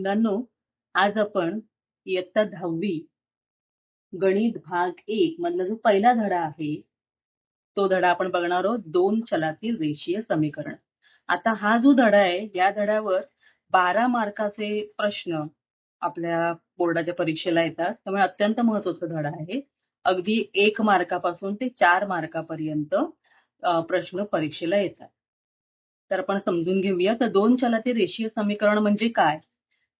मुलांनो, आज आपण इयत्ता 10वी गणित भाग 1 मधला जो पहिला धडा आहे, तो धडा आपण बघणार आहोत 2 चलातील रेषीय समीकरण. आता हा जो धडा आहे, या धड्यावर 12 मार्काचे प्रश्न आपल्या बोर्डाच्या परीक्षेला येतात. त्यामुळे अत्यंत महत्त्वाचा धडा आहे. अगदी 1 मार्कापासून ते 4 मार्कापर्यंत प्रश्न परीक्षेला येतात. तर आपण समजून घेऊया. तर 2 चलातील रेषीय समीकरण म्हणजे काय?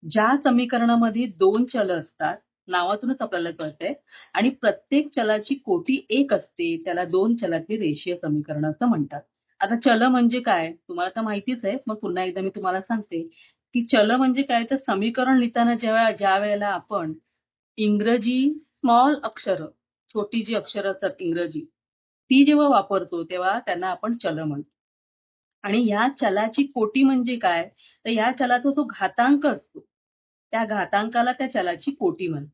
ज्या समीकरणामध्ये 2 चल असतात, नावातूनच आपल्याला कळतंय, आणि प्रत्येक चलाची कोटी 1 असते, त्याला 2 चलातील रेषीय समीकरण असं म्हणतात. आता चल म्हणजे काय? तुम्हाला तर माहितीच आहे. मग पुन्हा एकदा मी तुम्हाला सांगते, की चल म्हणजे काय? तर समीकरण लिहिताना ज्या वेळेला आपण इंग्रजी स्मॉल अक्षरं, छोटी जी अक्षरं असतात इंग्रजी, ती जेव्हा वापरतो, तेव्हा त्यांना आपण चल म्हणतो. आणि या चलाची कोटी म्हणजे काय? तर या चलाचा जो घातांक असतो, त्या घातांकाला त्या चलाची कोटी म्हणतात.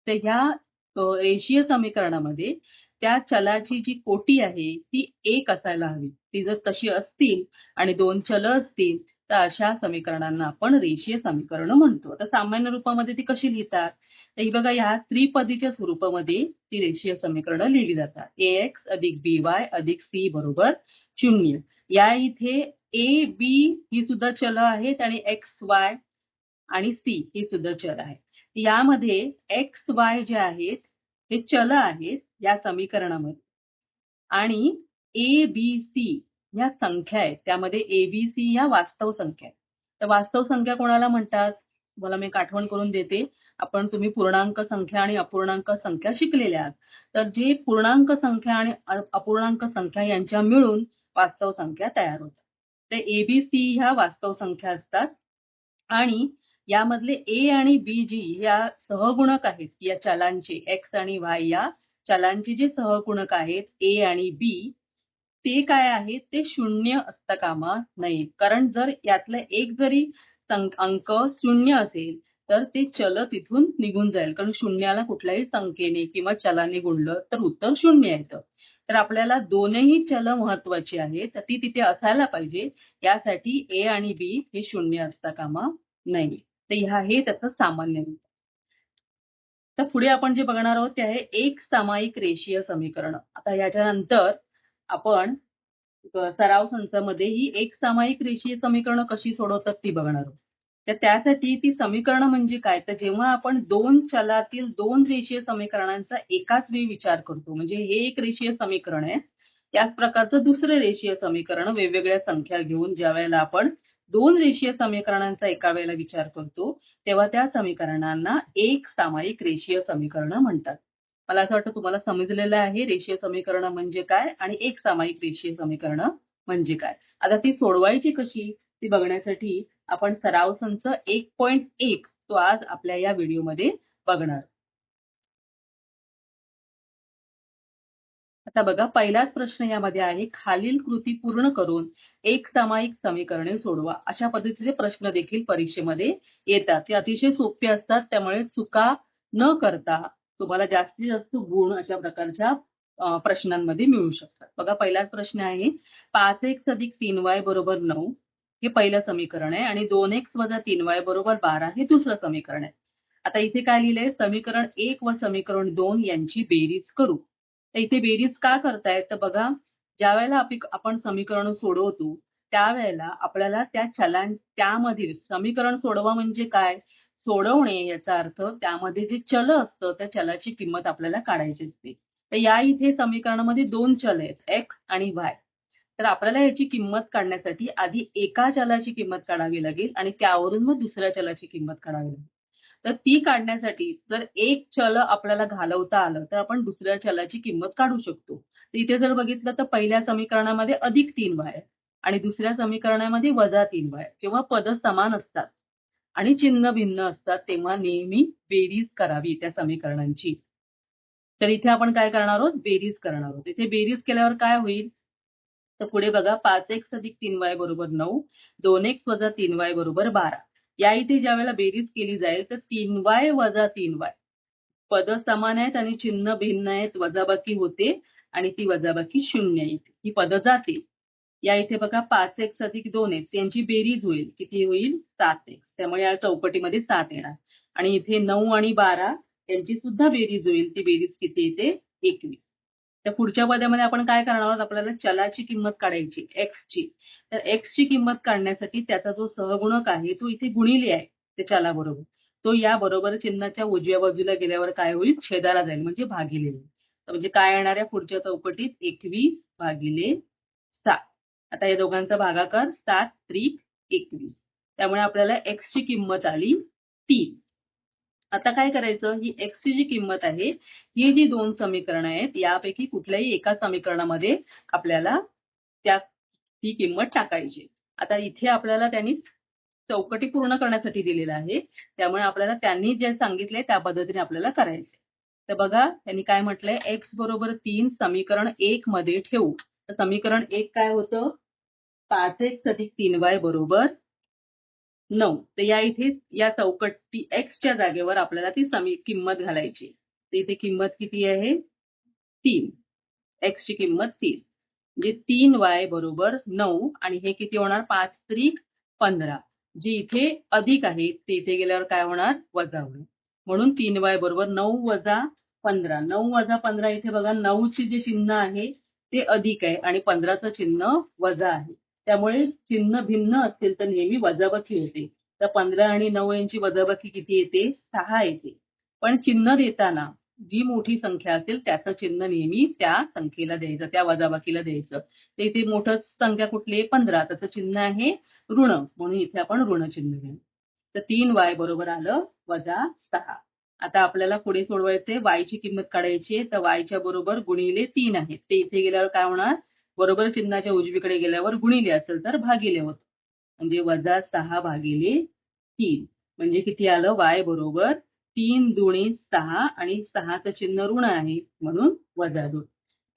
तर ह्या रेषीय समीकरणामध्ये त्या चलाची जी कोटी आहे ती 1 असायला हवी. ती जर तशी असतील आणि 2 चल असतील, तर अशा समीकरणांना आपण रेषीय समीकरणं म्हणतो. तर सामान्य रूपामध्ये ती कशी लिहितात? तर ही बघा, ह्या त्रिपदीच्या स्वरूपामध्ये ती रेषीय समीकरणं लिहिली जातात. ax अधिक by अधिक c बरोबर 0. या इथे ए, बी ही सुद्धा चल आहेत आणि एक्स, वाय आणि सी ही सुद्धा चल आहे. यामध्ये एक्स, वाय जे आहेत हे चल आहेत या समीकरणामध्ये, आणि ए, बी, सी ह्या संख्या आहेत. त्यामध्ये ए, बी, सी ह्या वास्तव संख्या आहेत. तर वास्तव संख्या कोणाला म्हणतात? तुम्हाला मी एक आठवण करून देते. तुम्ही पूर्णांक संख्या आणि अपूर्णांक संख्या शिकलेल्या आहात. तर जे पूर्णांक संख्या आणि अपूर्णांक संख्या यांच्या मिळून वास्तव संख्या तयार होतात. तर ए, बी, सी ह्या वास्तव संख्या असतात, आणि यामधले ए आणि बी जी या सहगुणक आहेत या चलांचे, एक्स आणि वाय या चलांचे जे सहगुणक आहेत ए आणि बी, ते काय आहेत? ते 0 असता कामा नये. कारण जर यातलं एक जरी अंक 0 असेल, तर ते चल तिथून निघून जाईल. कारण शून्याला कुठल्याही संख्येने किंवा चलाने गुणलं तर उत्तर 0 येतं. तर आपल्याला दोनही चल महत्वाची आहेत, तर ती तिथे असायला पाहिजे. यासाठी ए आणि बी हे 0 असता कामा नये. तर हे त्याचं सामान्य रूप. तर पुढे आपण जे बघणार आहोत ते आहे एक सामायिक रेषीय समीकरण. आता याच्यानंतर आपण सराव संचामध्ये ही एक सामायिक रेषीय समीकरणं कशी सोडवतात ती बघणार आहोत. तर त्यासाठी ती समीकरणं म्हणजे काय? तर जेव्हा आपण 2 चलातील 2 रेषीय समीकरणांचा एकाच वेळी विचार करतो, म्हणजे हे एक रेषीय समीकरण आहे, त्याच प्रकारचं दुसरं रेषीय समीकरण वेगवेगळ्या संख्या घेऊन ज्यावेळेला आपण 2 रेषीय समीकरणांचा एका वेळेला विचार करतो, तेव्हा त्या समीकरणांना एक सामायिक रेषीय समीकरणं म्हणतात. मला असं वाटतं तुम्हाला समजलेलं आहे रेषीय समीकरणं म्हणजे काय आणि एक सामायिक रेषीय समीकरणं म्हणजे काय. आता ती सोडवायची कशी ती बघण्यासाठी आपण सराव संच 1.1 तो आज आपल्या या व्हिडिओमध्ये बघणार. आता बघा, पहिलाच प्रश्न यामध्ये आहे, खालील कृती पूर्ण करून एक सामायिक समीकरणे सोडवा. अशा पद्धतीचे प्रश्न देखील परीक्षेमध्ये येतात. ते अतिशय सोपे असतात, त्यामुळे चुका न करता तुम्हाला जास्तीत जास्त गुण अशा प्रकारच्या प्रश्नांमध्ये मिळू शकतात. बघा, पहिलाच प्रश्न आहे, 5x अधिक 3y बरोबर 9 हे पहिलं समीकरण आहे, आणि 2x वजा 3y बरोबर 12 हे दुसरं समीकरण आहे. आता इथे काय लिहिलंय? समीकरण 1 व समीकरण 2 यांची बेरीज करू. तर इथे बेरीज का करतायत? तर बघा, ज्यावेळेला आपण समीकरण सोडवतो, त्यावेळेला आपल्याला त्यामधील समीकरण सोडवा म्हणजे काय? सोडवणे याचा अर्थ त्यामध्ये जे चल असतं त्या चलाची किंमत आपल्याला काढायची असते. तर या इथे समीकरणामध्ये 2 चल आहेत, एक्स आणि वाय. तर आपल्याला याची किंमत काढण्यासाठी आधी एका चलाची किंमत काढावी लागेल आणि त्यावरून मग दुसऱ्या चलाची किंमत काढावी लागेल. तर ती काढण्यासाठी जर एक चल आपल्याला घालवता आलं, तर आपण दुसऱ्या चलाची किंमत काढू शकतो. तर इथे जर बघितलं तर पहिल्या समीकरणामध्ये अधिक 3y आणि दुसऱ्या समीकरणामध्ये वजा 3y. जेव्हा पद समान असतात आणि चिन्ह भिन्न असतात, तेव्हा नेहमी बेरीज करावी त्या समीकरणांची. तर इथे आपण काय करणार आहोत? बेरीज करणार आहोत. इथे बेरीज केल्यावर काय होईल? तर पुढे बघा, 5x अधिक 3y बरोबर 9, 2x वजा 3y बरोबर 12. या इथे ज्यावेळेला बेरीज केली जाईल तर 3y वजा 3y पद समान आहेत आणि चिन्ह भिन्न आहेत, वजाबाकी होते आणि ती वजाबाकी 0 येते. ही पद जातील. या इथे बघा 5x अधिक 2x यांची बेरीज होईल. किती होईल? 7x. त्यामुळे या चौकटीमध्ये 7 येणार. आणि इथे 9 आणि 12 यांची सुद्धा बेरीज होईल. ती बेरीज किती येते? 21. तर पुढच्या पदामध्ये आपण काय करणार आहोत? आपल्याला चलाची किंमत काढायची x ची. तर x ची किंमत काढण्यासाठी त्याचा जो सहगुणक आहे तो इथे गुणिले आहे त्या चलाबरोबर. तो या बरोबर चिन्हाच्या उजव्या बाजूला गेल्यावर काय होईल? छेदाला जाईल म्हणजे भागिले होईल. तर म्हणजे काय येणार आहे पुढच्या चौकटीत? 21 भागिले 7. आता या दोघांचा भागाकार 7 त्रिक 21. त्यामुळे आपल्याला x ची किंमत आली 3. आता काय करायचं? ही x ची जी किंमत आहे, ही जी दोन समीकरणं आहेत, यापैकी कुठल्याही एका समीकरणामध्ये आपल्याला ती किंमत टाकायची. आता इथे आपल्याला त्यांनी चौकटी पूर्ण करण्यासाठी दिलेला आहे. त्यामुळे आपल्याला त्यांनी जे सांगितले त्या पद्धतीने आपल्याला करायचे. तर बघा त्यांनी काय म्हटलंय? x बरोबर 3 समीकरण 1 मध्ये ठेवू. तर समीकरण 1 काय होतं? 5x अधिक 3y बरोबर 9. तर या इथे या चौकटी x च्या जागेवर आपल्याला ती किंमत घालायची. तर इथे किंमत किती आहे? 3. x ची किंमत 3. म्हणजे 3y बरोबर 9 आणि हे किती होणार? 5 त्रिक 15. जे इथे अधिक आहे ते इथे गेल्यावर काय होणार? वजा होणार. म्हणून 3y बरोबर 9 वजा 15. 9 वजा 15 इथे बघा 9 चे जे चिन्ह आहे ते अधिक आहे आणि 15चं चिन्ह वजा आहे. त्यामुळे चिन्ह भिन्न असतील तर नेहमी वजाबाकी होते. तर 15 आणि 9 यांची वजाबाकी किती येते? 6 येते. पण चिन्ह देताना जी मोठी संख्या असेल त्याचं चिन्ह नेहमी त्या संख्येला द्यायचं, त्या वजाबाकीला द्यायचं. तर इथे मोठं संख्या कुठली आहे? 15. त्याचं चिन्ह आहे ऋण, म्हणून इथे आपण ऋण चिन्ह घेऊ. तर 3y बरोबर आलं वजा 6. आता आपल्याला पुढे सोडवायचे, y ची किंमत काढायची. तर y च्या बरोबर गुणिले 3 आहे. ते इथे गेल्यावर काय होणार? बरोबर चिन्हाच्या उजवीकडे गेल्यावर गुणिले असेल तर भागिले होतं. म्हणजे वजा 6 भागिले 3. म्हणजे किती आलं? y बरोबर 3 दुणे 6 आणि 6चं चिन्ह ऋण आहे म्हणून वजा 2.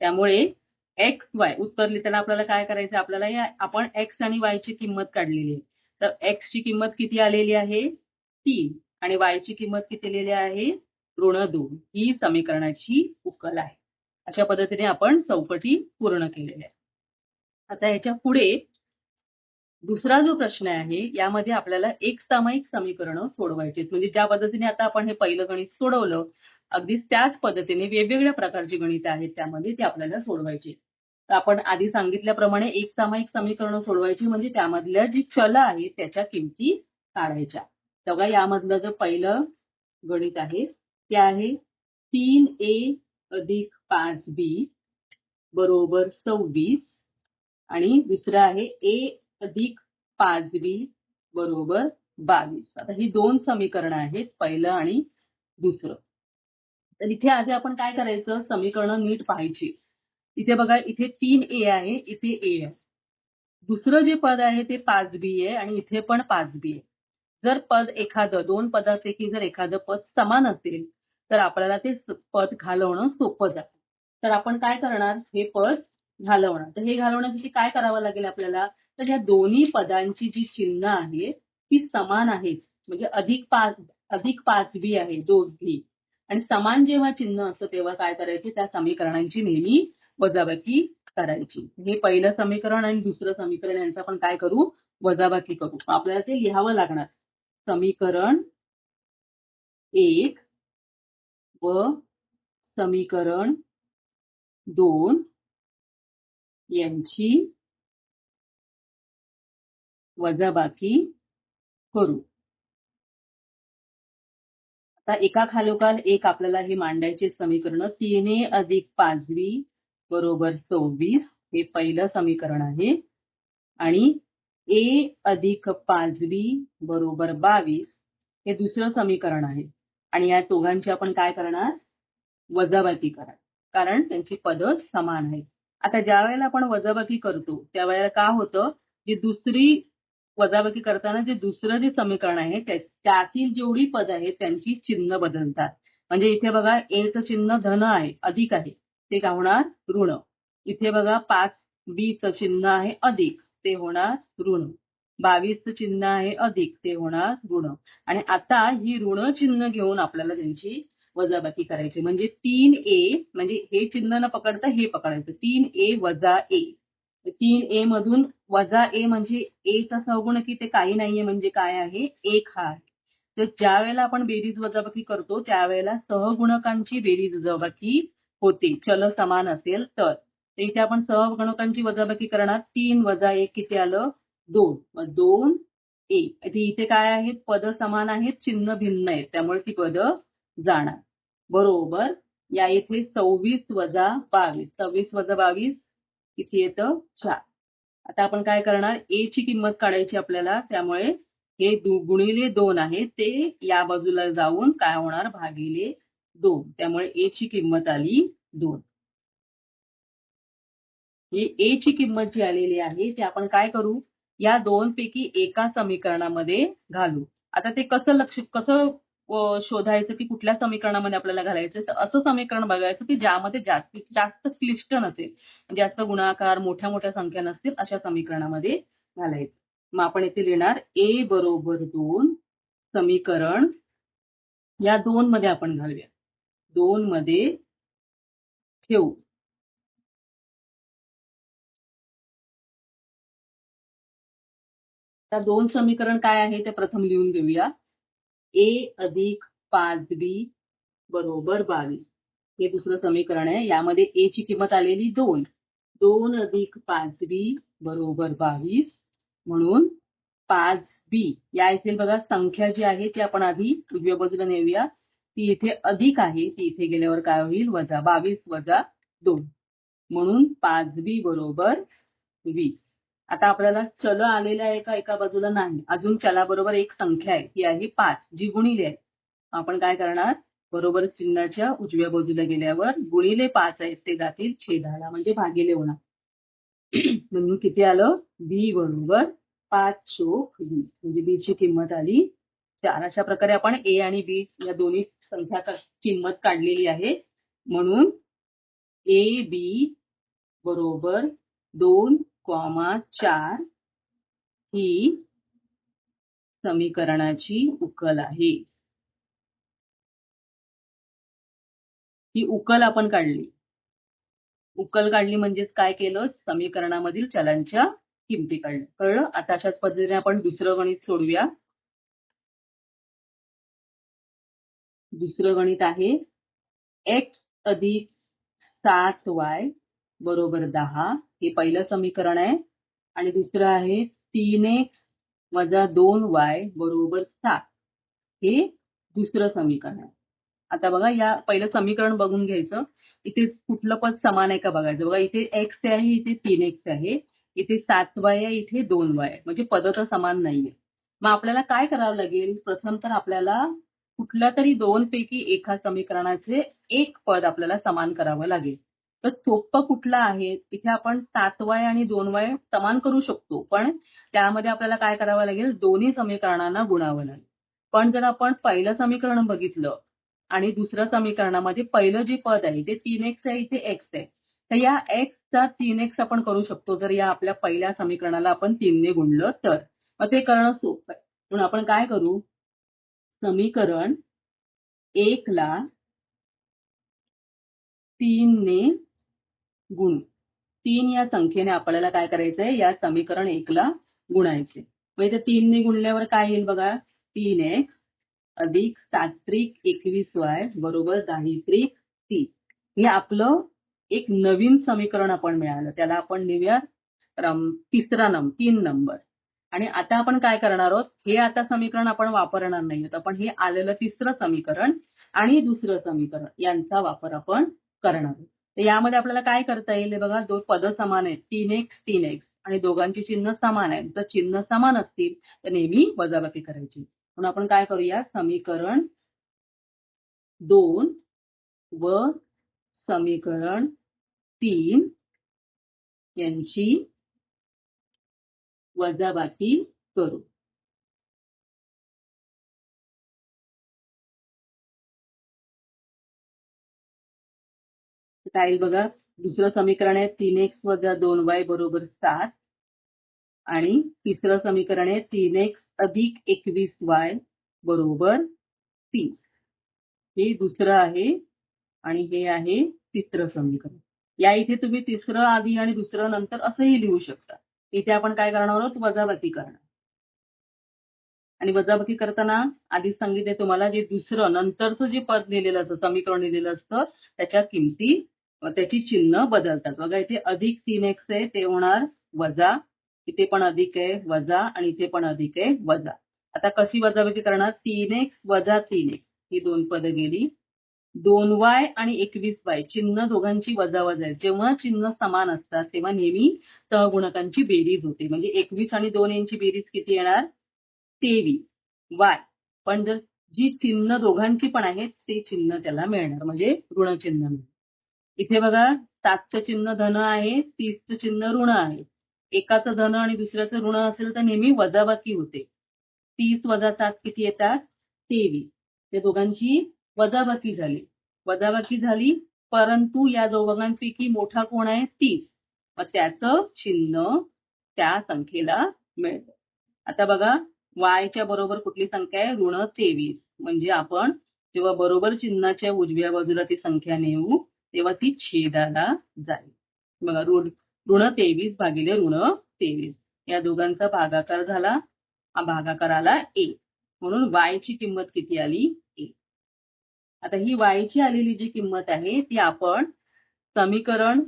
त्यामुळे x y उत्तर लिहिताना आपल्याला काय करायचं? आपल्याला आपण x आणि y ची किंमत काढलेली आहे. तर x ची किंमत किती आलेली आहे? 3 आणि y ची किंमत किती लिहिली आहे? ऋण 2. ही समीकरणाची उकल आहे. अशा पद्धतीने आपण चौकटी पूर्ण केलेल्या आहेत. आता याच्या पुढे दुसरा जो प्रश्न आहे यामध्ये आपल्याला एक सामायिक समीकरणं सोडवायची. म्हणजे ज्या पद्धतीने आता आपण हे पहिलं गणित सोडवलं, अगदीच त्याच पद्धतीने वेगवेगळ्या प्रकारची गणितं आहेत त्यामध्ये ते आपल्याला सोडवायची. तर आपण आधी सांगितल्याप्रमाणे एक सामायिक समीकरणं सोडवायची म्हणजे त्यामधल्या जी चल आहेत त्याच्या किमती काढायच्या. तर बघा यामधलं जे पहिलं गणित आहे ते आहे 3a अधिक 5b बरोबर 26 आणि दुसरं आहे a अधिक 5b बरोबर 22. आता ही दोन समीकरणं आहेत, पहिलं आणि दुसरं. तर इथे आधी आपण काय करायचं? समीकरणं नीट पाहायची. इथे बघा इथे 3a आहे, इथे a आहे. दुसरं जे पद आहे ते 5b आहे आणि इथे पण 5b आहे. जर पद एखादं दोन पदापैकी जर एखादं पद समान असेल तर आपल्याला ते पद घालवणं सोपं जातं. तर आपण काय करणार? हे पद घालवणार. तर हे घालवण्यासाठी काय करावं लागेल आपल्याला? तर या दोन्ही पदांची जी चिन्ह आहे ती समान आहेत. म्हणजे अधिक 5b आहे दोघी आणि समान जेव्हा चिन्ह असतं तेव्हा काय करायचे? त्या समीकरणांची नेहमी वजाबाकी करायची. हे पहिलं समीकरण आणि दुसरं समीकरण यांचं आपण काय करू? वजाबाकी करू. आपल्याला ते लिहावं लागणार. समीकरण 1 व समीकरण 2 यांची वजाबाकी करू. आता एका खालोखाल एक आपल्याला हे मांडायचे समीकरण. 3a अधिक 5b बरोबर 26 हे पहिलं समीकरण आहे आणि a अधिक 5b बरोबर 22 हे दुसरं समीकरण आहे. आणि या दोघांची आपण काय करणार? वजाबाकी करा, कारण त्यांची पदं समान आहेत. आता ज्या वेळेला आपण वजाबाकी करतो त्यावेळेला काय होतं? जी दुसरी वजाबाकी करताना जे दुसरं जे समीकरण आहे त्यातील जेवढी पद आहेत त्यांची चिन्ह बदलतात. म्हणजे इथे बघा a चं चिन्ह धन आहे, अधिक आहे, ते काय होणार? ऋण. इथे बघा 5b चं चिन्ह आहे अधिक, ते होणार ऋण. 22 चं चिन्ह आहे अधिक, ते होणार ऋण. आणि आता ही ऋण चिन्ह घेऊन आपल्याला त्यांची वजाबाकी करायची. म्हणजे 3a म्हणजे हे चिन्ह न पकडता हे पकडायचं. 3a वजा a 3a मधून वजा a म्हणजे a चा सहगुणक इथे काही नाहीये म्हणजे काय आहे? 1 हा आहे. तर ज्या वेळेला आपण बेरीज वजाबाकी करतो त्यावेळेला सहगुणकांची बेरीज वजाबाकी होते. चल समान असेल तर. तर इथे आपण सहगुणकांची वजाबाकी करणार. 3 वजा 1 किती आलं? 2. मग 2 1. इथे काय आहेत? पद समान आहेत, चिन्ह भिन्न आहेत. त्यामुळे ती पद जाणार. बरोबर. या इथे 26 वजा 22. 26 वजा 22 किती येतं? 4. आता आपण काय करणार? a ची किंमत काढायची आपल्याला. त्यामुळे हे गुणिले 2 आहे ते या बाजूला जाऊन काय होणार? भागिले 2. त्यामुळे a ची किंमत आली 2. ही a ची किंमत जी आलेली आहे ती आपण काय करू? या 2 पैकी एका समीकरणामध्ये घालू. आता ते कसं शोधायचं की कुठल्या समीकरणामध्ये आपल्याला घालायचं? तर असं समीकरण बघायचं की ज्यामध्ये जास्तीत जास्त क्लिष्ट नसेल. जास्त गुणाकार, मोठ्या-मोठ्या संख्या नसतील अशा समीकरणामध्ये घालायचं. मग आपण इथे लिहिणार a बरोबर 2 समीकरण या 2 मध्ये आपण घालूया. 2 मध्ये ठेवू. आता 2 समीकरण काय आहे ते प्रथम लिहून घेऊया. a अधिक 5b बरोबर 22. हे दुसरं समीकरण आहे. यामध्ये a ची किंमत आलेली 2. 2 अधिक 5b बरोबर 22. म्हणून 5b या इथे बघा संख्या जी आहे ती आपण आधी उजव्या बाजूला नेऊया. ती इथे अधिक आहे. ती इथे गेल्यावर काय होईल? वजा. 22 वजा 2. म्हणून 5b बरोबर 20. आता आपल्याला चल आलेलं आहे का एका बाजूला? नाही. अजून चलाबरोबर एक संख्या आहे. ती आहे 5 जी गुणिले आहे. आपण काय करणार? बरोबर चिन्हाच्या उजव्या बाजूला गेल्यावर गुणिले 5 आहेत ते जातील छेदाला म्हणजे भागिले होणार. म्हणून किती आलं? b बरोबर 5/20 म्हणजे b ची किंमत आली 4. अशा प्रकारे आपण a आणि b या दोन्ही संख्या किंमत काढलेली आहे. म्हणून a b बरोबर 2,4 ही समीकरणाची उकल आहे. ही उकल आपण काढली. उकल काढली म्हणजेच काय केलं? समीकरणामधील चलांच्या किमती काढल्या. कळलं? आता अशाच पद्धतीने आपण दुसरं गणित सोडूया. दुसरं गणित आहे x अधिक 7y बरोबर 10. हे पहिलं समीकरण आहे. आणि दुसरं आहे 3x वजा 2y बरोबर 7. हे दुसरं समीकरण आहे. आता बघा या पहिलं समीकरण बघून घ्यायचं. इथे कुठलं पद समान आहे का बघायचं. बघा इथे x आहे, इथे 3x आहे, इथे 7y आहे, इथे 2y आहे. म्हणजे पद तर समान नाहीये. मग आपल्याला काय करावं लागेल? प्रथम तर आपल्याला कुठल्या तरी 2 पैकी एका समीकरणाचे एक पद आपल्याला समान करावं लागेल. तर सोपं कुठलं आहे? इथे आपण 7y आणि 2y समान करू शकतो. पण त्यामध्ये आपल्याला काय करावं लागेल? दोन्ही समीकरणांना गुणावं लागेल. पण जर आपण पहिलं समीकरण बघितलं आणि दुसऱ्या समीकरणामध्ये पहिलं जे पद आहे ते 3x आहे, इथे x आहे. तर या x चा 3x आपण करू शकतो जर या आपल्या पहिल्या समीकरणाला आपण 3 ने गुणलं तर. मग ते करणं सोपं आहे. म्हणून आपण काय करू? समीकरण 1 ला 3 ने गुणू. 3 या संख्येने आपल्याला काय करायचंय? या समीकरण 1 ला गुणायचे. मग इथे 3 ने गुणल्यावर काय येईल बघा? 3x अधिक 7 त्रिक 21y बरोबर 10 त्रिक 30. हे आपलं एक नवीन समीकरण आपण मिळालं. त्याला आपण लिहूया 3 नंबर. आणि आता आपण काय करणार आहोत? हे आता समीकरण आपण वापरणार नाही आहोत. आपण हे आलेलं तिसरं समीकरण आणि दुसरं समीकरण यांचा वापर आपण करणार आहोत. तर यामध्ये आपल्याला काय करता येईल? बघा 2 पद समान आहेत. 3x 3x आणि दोघांची चिन्ह समान आहेत. जर चिन्ह समान असतील तर नेहमी वजाबाकी करायची. म्हणून आपण काय करूया? समीकरण 2 व समीकरण 3 यांची वजाबाकी करू. काय येईल बघा? दुसरं समीकरण आहे 3x वजा 2y बरोबर 7 आणि तिसरं समीकरण आहे 3x अधिक 21y बरोबर 30. हे दुसरं आहे आणि हे आहे तिसरं समीकरण. या इथे तुम्ही तिसरं आधी आणि दुसरं नंतर असंही लिहू शकता. इथे आपण काय करणार आहोत, वजाबाकी करणार. आणि वजाबाकी करताना आधी सांगितले तुम्हाला, जे दुसरं नंतरचं जे पद लिहिलेलं असतं, समीकरण लिहिलेलं असतं, त्याच्या किमती त्याची चिन्ह बदलतात. बघा इथे अधिक 3x आहे, ते होणार वजा. इथे पण अधिक आहे वजा, आणि इथे पण अधिक आहे वजा. आता कशी वजाबाकी करणार, 3x वजा 3x ही दोन पदं गेली. 2y आणि 21y चिन्ह दोघांची वजावजा आहे. जेव्हा चिन्ह समान असतात तेव्हा नेहमी सहगुणकांची बेरीज होते. म्हणजे 21 आणि 2 यांची बेरीज किती येणार, 23 y. पण जर जी चिन्ह दोघांची पण आहेत ते चिन्ह त्याला मिळणार, म्हणजे ऋण चिन्ह मिळणार. इथे बघा 7चं चिन्ह धन आहे, 30चं चिन्ह ऋण आहे. एकाचं धन आणि दुसऱ्याचं ऋण असेल तर नेहमी वजाबाकी होते. 30 वजा 7 किती येतात, 23. त्या दोघांची वजाबाकी झाली. वजाबाकी झाली, परंतु या दोघांपैकी मोठा कोण आहे, 30. मग त्याचं चिन्ह त्या संख्येला मिळतं. आता बघा वायच्या बरोबर कुठली संख्या आहे, ऋण 23. म्हणजे आपण जेव्हा बरोबर चिन्हाच्या उजव्या बाजूला ती संख्या नेऊ तेव्हा ती छेदाला जाईल. बघा ऋण 23 भागिले ऋण 23 या दोघांचा भागाकार झाला. हा भागाकार आला 1. म्हणून वायची किंमत किती आली, 1. आता ही वायची आलेली जी किंमत आहे ती आपण समीकरण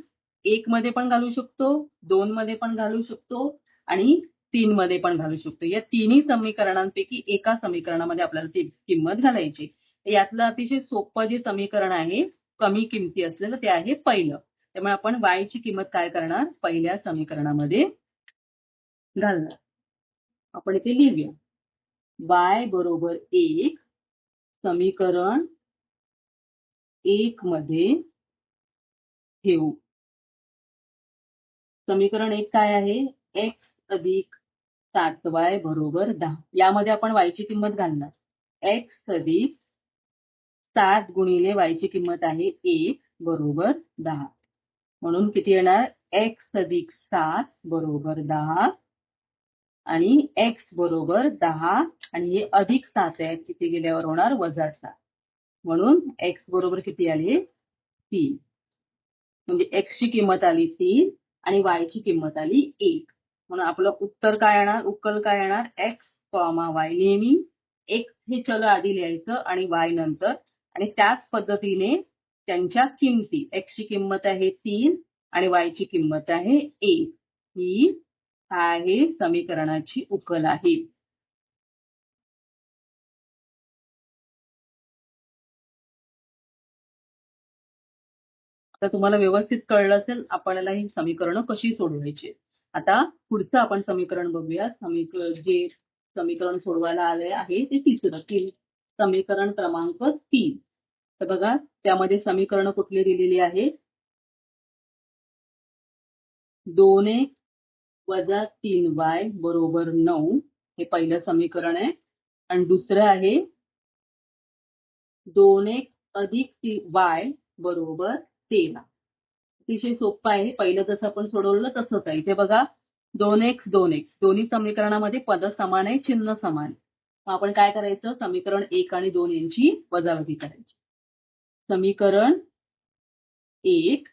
1 मध्ये पण घालू शकतो, 2 मध्ये पण घालू शकतो आणि 3 मध्ये पण घालू शकतो. या तिन्ही समीकरणांपैकी एका समीकरणामध्ये आपल्याला ती किंमत घालायची. यातलं अतिशय सोपं जे समीकरण आहे कमी किमती असलेलं ते आहे पहिलं. त्यामुळे आपण वायची किंमत काय करणार, पहिल्या समीकरणामध्ये घालणार. आपण इथे लिहूया, y बरोबर 1 समीकरण 1 मध्ये ठेवू. समीकरण 1 काय आहे, x अधिक 7y बरोबर 10. यामध्ये आपण y ची किंमत घालणार. x अधिक 7 गुणिले y ची किंमत आहे 1 बरोबर 10. म्हणून किती येणार, x अधिक 7 बरोबर 10 आणि x बरोबर 10 आणि हे अधिक 7 आहे, किती गेल्यावर होणार वजा 7. म्हणून x बरोबर किती आली, 3. म्हणजे x ची किंमत आली 3 आणि y ची किंमत आली 1. म्हणून आपलं उत्तर काय येणार, उकल काय येणार, x, y. नेहमी x हे चल आधी लिहायचं आणि y नंतर, आणि त्याच पद्धतीने त्यांच्या किमती, x ची किंमत आहे 3 आणि y ची किंमत आहे 1. ही आहे समीकरणाची उकल आहे. आता तुम्हाला व्यवस्थित कळलं असेल आपल्याला ही समीकरणं कशी सोडवायची. आता पुढचं आपण समीकरण बघूया. जे समीकरण सोडवायला आले आहे ते तिसरं, समीकरण क्रमांक 3. तर बघा त्यामध्ये समीकरण कुठली दिलेली आहे, 2x वजा 3y बरोबर 9 हे पहिलं समीकरण आहे. आणि दुसरं आहे 2x अधिक y बरोबर 13. अतिशय सोपं आहे, पहिलं जसं आपण सोडवलं तसंच आहे. इथे बघा 2x 2x दोन्ही समीकरणामध्ये पद समान आहे, चिन्ह समान आहे. मग आपण काय करायचं, समीकरण 1 आणि 2 यांची वजाबाकी करायची. समीकरण 1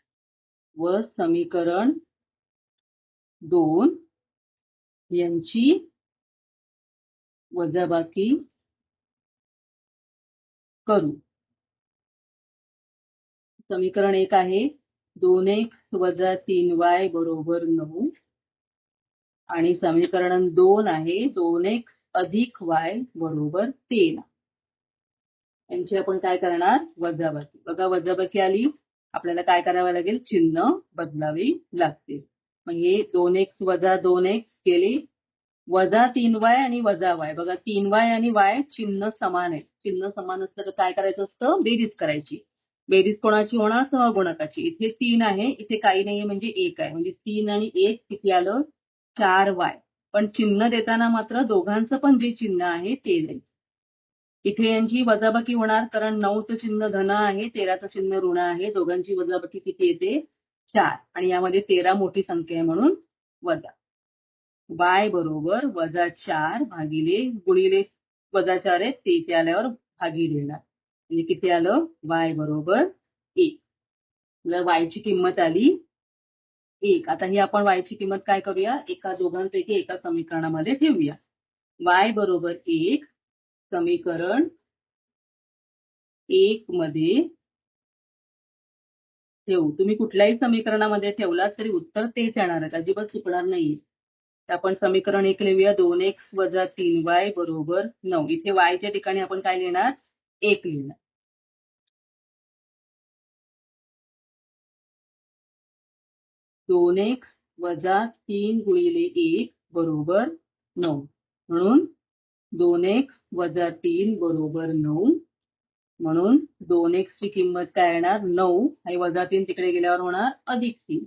व समीकरण 2 यांची वजाबाकी करू. समीकरण 1 आहे 2x वजा 3y बरोबर 9 आणि समीकरण 2 आहे 2x अधिक y बरोबर 13. यांची आपण काय करणार, वजाबाकी. बघा वजाबाकी आली, आपल्याला काय करावं लागेल, चिन्ह बदलावी लागतील. मग हे 2x वजा 2x केले, वजा 3y आणि वजा y. बघा 3y आणि y चिन्ह समान आहे. चिन्ह समान असतं तर काय करायचं असतं, बेरीज करायची. बेरीज कोणाची होणार, सहगुणकाची. इथे 3 आहे, इथे काही नाहीये म्हणजे 1 आहे. म्हणजे 3 आणि 1 किती आलं, 4y. पण चिन्ह देताना मात्र दोघांचं पण जे चिन्ह आहे ते द्यायचं. इथे यांची वजाबाकी होणार, कारण 9चं चिन्ह धन आहे, 13चं चिन्ह ऋण आहे. दोघांची वजाबाकी किती येते, 4. आणि यामध्ये 13 मोठी संख्या आहे म्हणून वजा. y बरोबर वजा 4 भागिले गुणिले वजा 4 आहे, ते इथे आल्यावर भागिले येणार. म्हणजे किती आलं, y बरोबर 1. y ची किंमत आली 1. आता ही आपण y ची किंमत काय करूया, दोघांपैकी एका समीकरणामध्ये ठेवूया. y बरोबर 1 समीकरण 1 मध्ये ठेवू. तुम्ही कुठल्याही समीकरणामध्ये ठेवलात तरी उत्तर तेच येणार आहे, अजिबात चुकणार नाहीये. तर आपण समीकरण 1 लिहूया. 2x - 3y बरोबर 9. इथे y च्या ठिकाणी आपण काय लिहिणार, 1 लिहिणार. दोन एक्स वजा 3 गुणिले 1 बरोबर 9. म्हणून 2x वजा 3 बरोबर 9. म्हणून 2x ची किंमत काय येणार, 9 आणि वजा 3 तिकडे गेल्यावर होणार +3.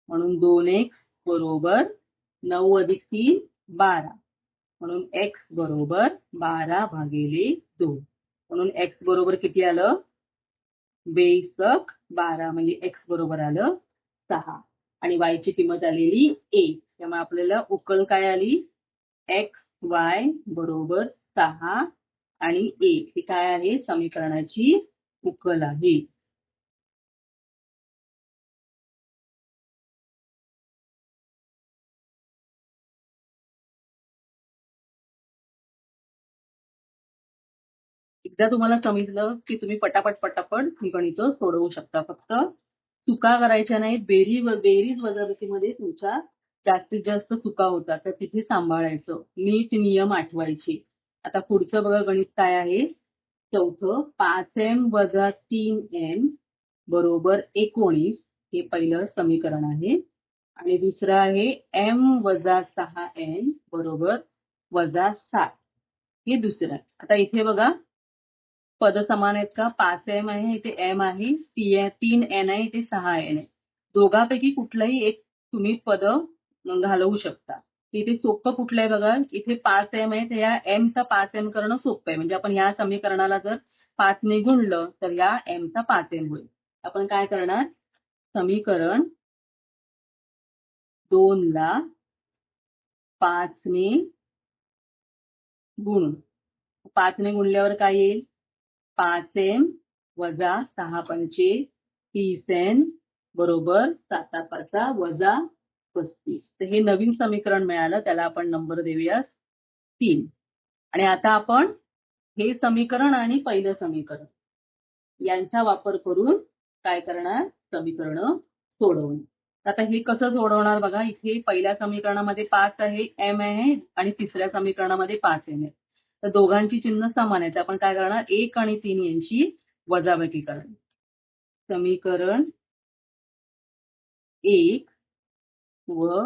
म्हणून 2x बरोबर 9 + 3 12. म्हणून x बरोबर 12/2. म्हणून x बरोबर किती आलं, बेशक 12, म्हणजे x बरोबर आलं 6 आणि y ची किंमत आलेली 1. त्यामुळे आपल्याला उकल काय आली, xy बरोबर 6 आणि 1. ही काय आहे, समीकरणाची उकल आहे. एकदा तुम्हाला समजलं की तुम्ही पटापट ही गणितं सोडवू शकता. फक्त चुका करायच्या नाहीत. बेरीज वजाबाकीमध्ये तुमच्या जास्तीत जास्त चुका होतात, तर तिथे सांभाळायचं. नीट नियम आठवायचे. आता पुढचं बघा गणित काय आहे, चौथं. 5m - 3n बरोबर 19 हे पहिलं समीकरण आहे. आणि दुसरं आहे m - 6n बरोबर -7 हे दुसरं आहे. आता इथे बघा पद समान आहेत का, 5m आहे इथे m आहे, 3n आहे इथे 6n आहे. दोघांपैकी कुठलंही एक तुम्ही पद घालवू शकता. इथे सोपं कुठलं आहे बघा, इथे 5m आहे तर या m चा 5m करणं सोपं आहे. म्हणजे आपण या समीकरणाला जर 5 ने गुणलं तर या m चा 5m होईल. आपण काय करणार, समीकरण 2 ला 5 ने गुणू. 5 ने गुणल्यावर काय येईल, 5m वजा 6 पंचे 30n बरोबर 7 5 वजा 35. तर हे नवीन समीकरण मिळालं, त्याला आपण नंबर देऊया 3. आणि आता आपण हे समीकरण आणि पहिलं समीकरण यांचा वापर करून काय करणार, समीकरण सोडवणार. आता हे कसं सोडवणार बघा, इथे पहिल्या समीकरणामध्ये 5 आहे, m आहे आणि तिसऱ्या समीकरणामध्ये 5m आहे. तर दोघांची चिन्ह समान आहेत. आपण काय करणार, 1 आणि 3 यांची वजाबाकी करणार. समीकरण 1 व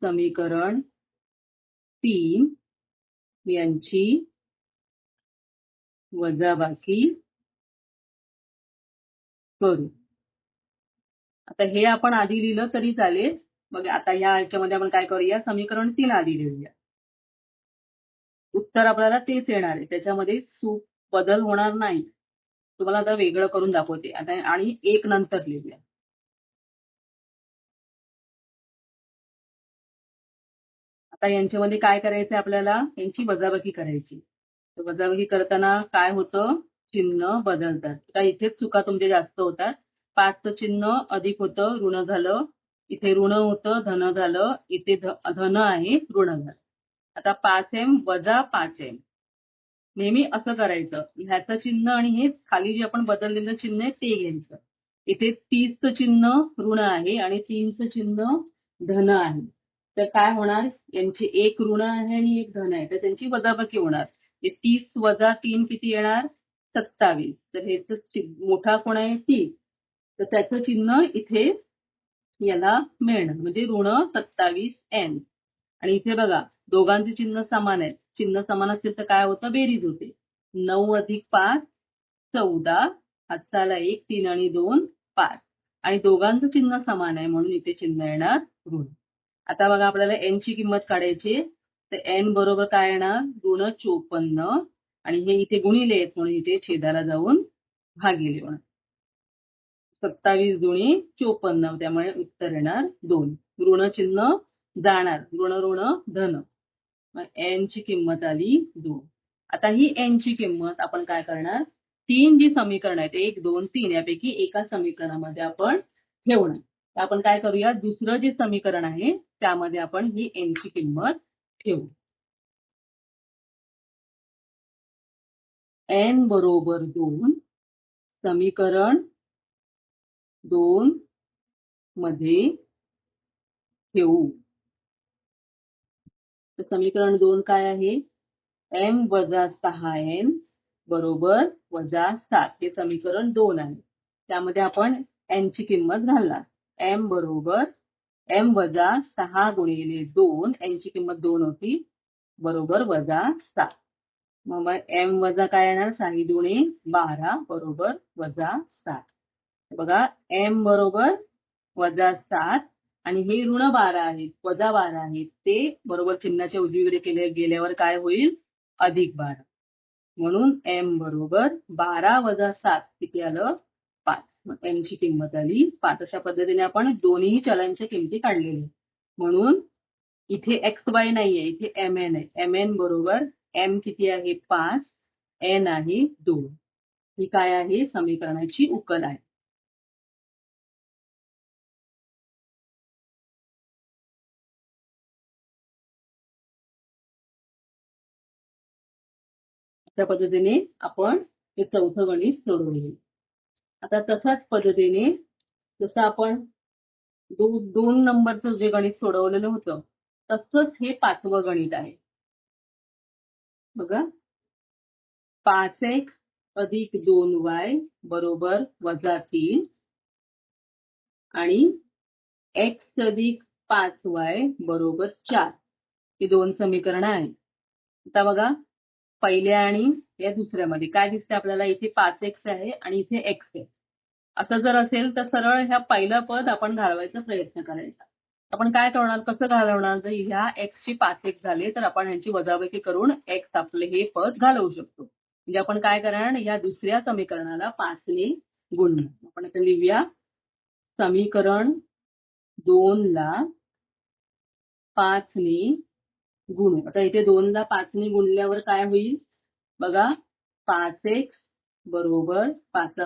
समीकरण 3 यांची वजाबाकी करू. आता हे आपण आधी लिहिलं तरी चालेल. मग आता ह्याच्यामध्ये आपण काय करूया, समीकरण 3 आधी लिहूया. उत्तर आपल्याला तेच येणार आहे, त्याच्यामध्ये बदल होणार नाही. तुम्हाला आता वेगळं करून दाखवते. आता आणि 1 नंतर लिहूया. आता यांच्यामध्ये काय करायचंय आपल्याला, यांची वजाबाकी करायची. तर वजाबाकी करताना काय होतं, चिन्ह बदलतात. आता इथेच चुका तुमच्या जास्त होतात. 5चं चिन्ह अधिक होतं, ऋण झालं. इथे ऋण होतं, धन झालं. इथे धन आहे, ऋण झालं. आता 5m वजा 5m नेहमी असं करायचं. ह्याचं चिन्ह आणि हे खाली जे आपण बदललेलं चिन्ह आहे ते घ्यायचं. इथे 30चं चिन्ह ऋण आहे आणि 3चं चिन्ह धन आहे. तर काय होणार, यांची एक ऋण आहे आणि एक धन आहे, तर त्यांची वजाबाकी होणार. 30 वजा 3 किती येणार, 27. तर ह्याचं मोठा कोण आहे, 30. तर त्याचं चिन्ह इथे याला मिळणार, म्हणजे ऋण 27n. आणि इथे बघा दोघांचे चिन्ह समान आहेत. चिन्ह समान असतील तर काय होतं, बेरीज होते. 9 अधिक 5 14, हातचाला 1, 3 आणि 2 5. आणि दोघांचं चिन्ह समान आहे म्हणून इथे चिन्ह येणार ऋण. आता बघा आपल्याला n ची किंमत काढायची. तर n बरोबर काय येणार, ऋण 54. आणि हे इथे गुणिले आहेत म्हणून इथे छेदाला जाऊन भागिले होणार. 27 दुनी 54, त्यामुळे उत्तर येणार 2. ऋण चिन्ह जाणार, ऋण ऋण धन. n ची किंमत आली 2. आता ही n ची किंमत आपण काय करणार, तीन जी समीकरण आहेत 1, 2, 3 यापैकी एका समीकरणामध्ये आपण ठेवणार. तर आपण काय करूया, दुसरं जे समीकरण आहे त्यामध्ये आपण ही n ची किंमत ठेवू. n बरोबर 2 समीकरण 2 मध्ये ठेवू. तर समीकरण 2 काय आहे, m वजा 6n बरोबर वजा 7 हे समीकरण 2 आहे. त्यामध्ये आपण n ची किंमत घालणार. m बरोबर m वजा 6 गुणिले 2 n ची किंमत 2 होती बरोबर वजा 7. मग m वजा काय येणार, 6 दुणे 12 बरोबर वजा 7. बघा m बरोबर वजा 7 आणि हे ऋण 12 आहेत, वजा 12 आहेत, ते बरोबर चिन्हाच्या उजवीकडे केले गेल्यावर काय होईल, अधिक 12. म्हणून m बरोबर 12 वजा 7 किती आलं, 5. मग m ची किंमत आली 5. अशा पद्धतीने आपण दोन्ही चलांच्या किमती काढलेल्या. म्हणून इथे XY नाहीये, इथे MN आहे. MN बरोबर m किती आहे 5, n आहे 2. ही काय आहे, समीकरणाची उकल आहे. त्या पद्धतीने आपण हे चौथं गणित सोडवले. आता तशाच पद्धतीने जसं आपण 2 नंबरचं जे गणित सोडवलेलं होतं तसंच हे 5वं गणित आहे. बघा 5x अधिक 2y बरोबर वजा 3 आणि x अधिक 5y बरोबर 4 ही दोन समीकरणं आहेत. आता बघा पहिल्या आणि या दुसऱ्यामध्ये काय दिसते आपल्याला, इथे 5x आहे आणि इथे x आहे. असं जर असेल तर सरळ ह्या पहिलं पद आपण घालवायचा प्रयत्न करायचा. आपण काय करणार, कसं घालवणार, जर ह्या x चे 5x झाले तर आपण ह्यांची वजाबाकी करून x आपले हे पद घालवू शकतो. म्हणजे आपण काय करणार, या दुसऱ्या समीकरणाला 5 ने गुणणार. आपण आता लिहूया, समीकरण 2 ला 5 ने गुणू. आता इथे 2 ला 5 ने गुणल्यावर काय होईल बघा, 5x बरोबर 5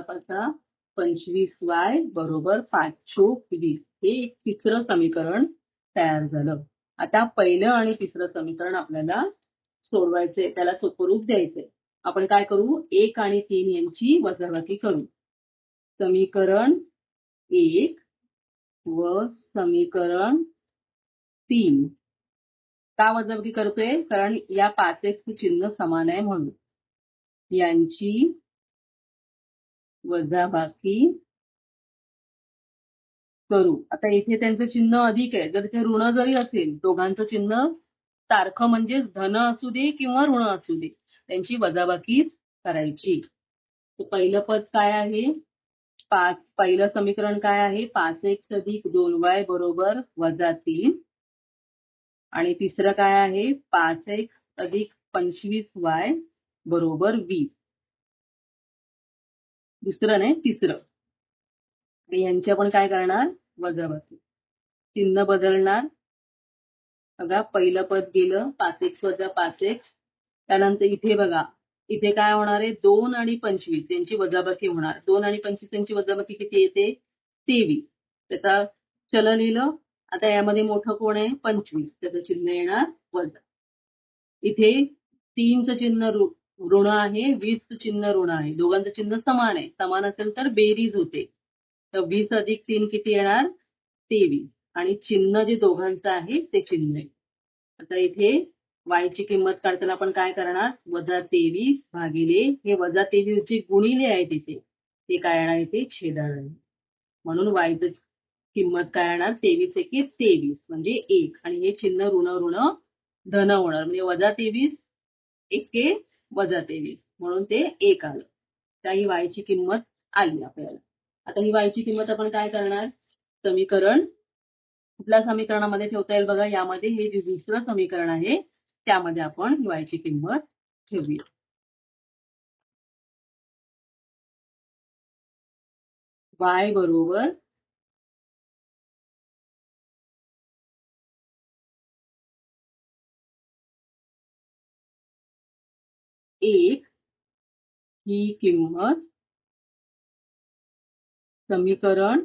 25y बरोबर 5 चोक 20. हे एक तिसरं समीकरण तयार झालं. आता पहिलं आणि तिसरं समीकरण आपल्याला सोडवायचंय, त्याला सोपं रूप द्यायचंय. आपण काय करू, 1 आणि 3 यांची वजाबाकी करू. समीकरण 1 व समीकरण 3 का वजाबाकी करतोय, कारण या 5x चिन्ह समान आहे म्हणून. यांची वजाबाकी करू. आता इथे त्यांचं चिन्ह अधिक आहे, जर ते ऋण जरी असेल, दोघांचं चिन्ह सारखं म्हणजे धन असू दे किंवा ऋण असू दे, त्यांची वजाबाकीच करायची. तर पहिलं पद काय आहे, 5. पहिलं समीकरण काय आहे, 5x अधिक 2y बरोबर वजा 3 आणि तिसरं काय आहे, 5x अधिक 25y बरोबर 20. दुसरं नाही, तिसरं. यांची आपण काय करणार, वजाबाकी. चिन्ह बदलणार. बघा पहिलं पद गेलं 5x वजा 5x. त्यानंतर इथे बघा, इथे काय होणार आहे, 2 आणि 25 यांची वजाबाकी होणार. 2 आणि 25 यांची वजाबाकी किती येते, 23. त्याचा चल लिहिलं. आता यामध्ये मोठं कोण आहे, 25, त्याचं चिन्ह येणार वजा. इथे 3चं चिन्ह ऋण आहे, 20चं चिन्ह ऋण आहे. दोघांचं चिन्ह समान आहे. समान असेल तर बेरीज होते. तर 20 अधिक 3 किती येणार, 23. आणि चिन्ह जे दोघांचं आहे ते चिन्ह आहे. आता इथे y ची किंमत काढताना आपण काय करणार, वजा 23 भागिले हे वजा 23 जे गुणिले आहे तिथे ते काय येणार, इथे छेदाळ. म्हणून y ची किंमत काय येणार, 23 एके 23 म्हणजे 1. आणि हे चिन्ह ऋण ऋण धन होणार, म्हणजे वजा 23 एके वजा 23 म्हणून ते 1 आलं. त्या ही y ची किंमत आली आपल्याला. आता ही y ची किंमत आपण काय करणार, समीकरण कुठल्या समीकरणामध्ये ठेवता येईल बघा, यामध्ये हे जे दुसरं समीकरण आहे त्यामध्ये आपण ही y ची किंमत ठेवूया. y बरोबर 1 ही किंमत समीकरण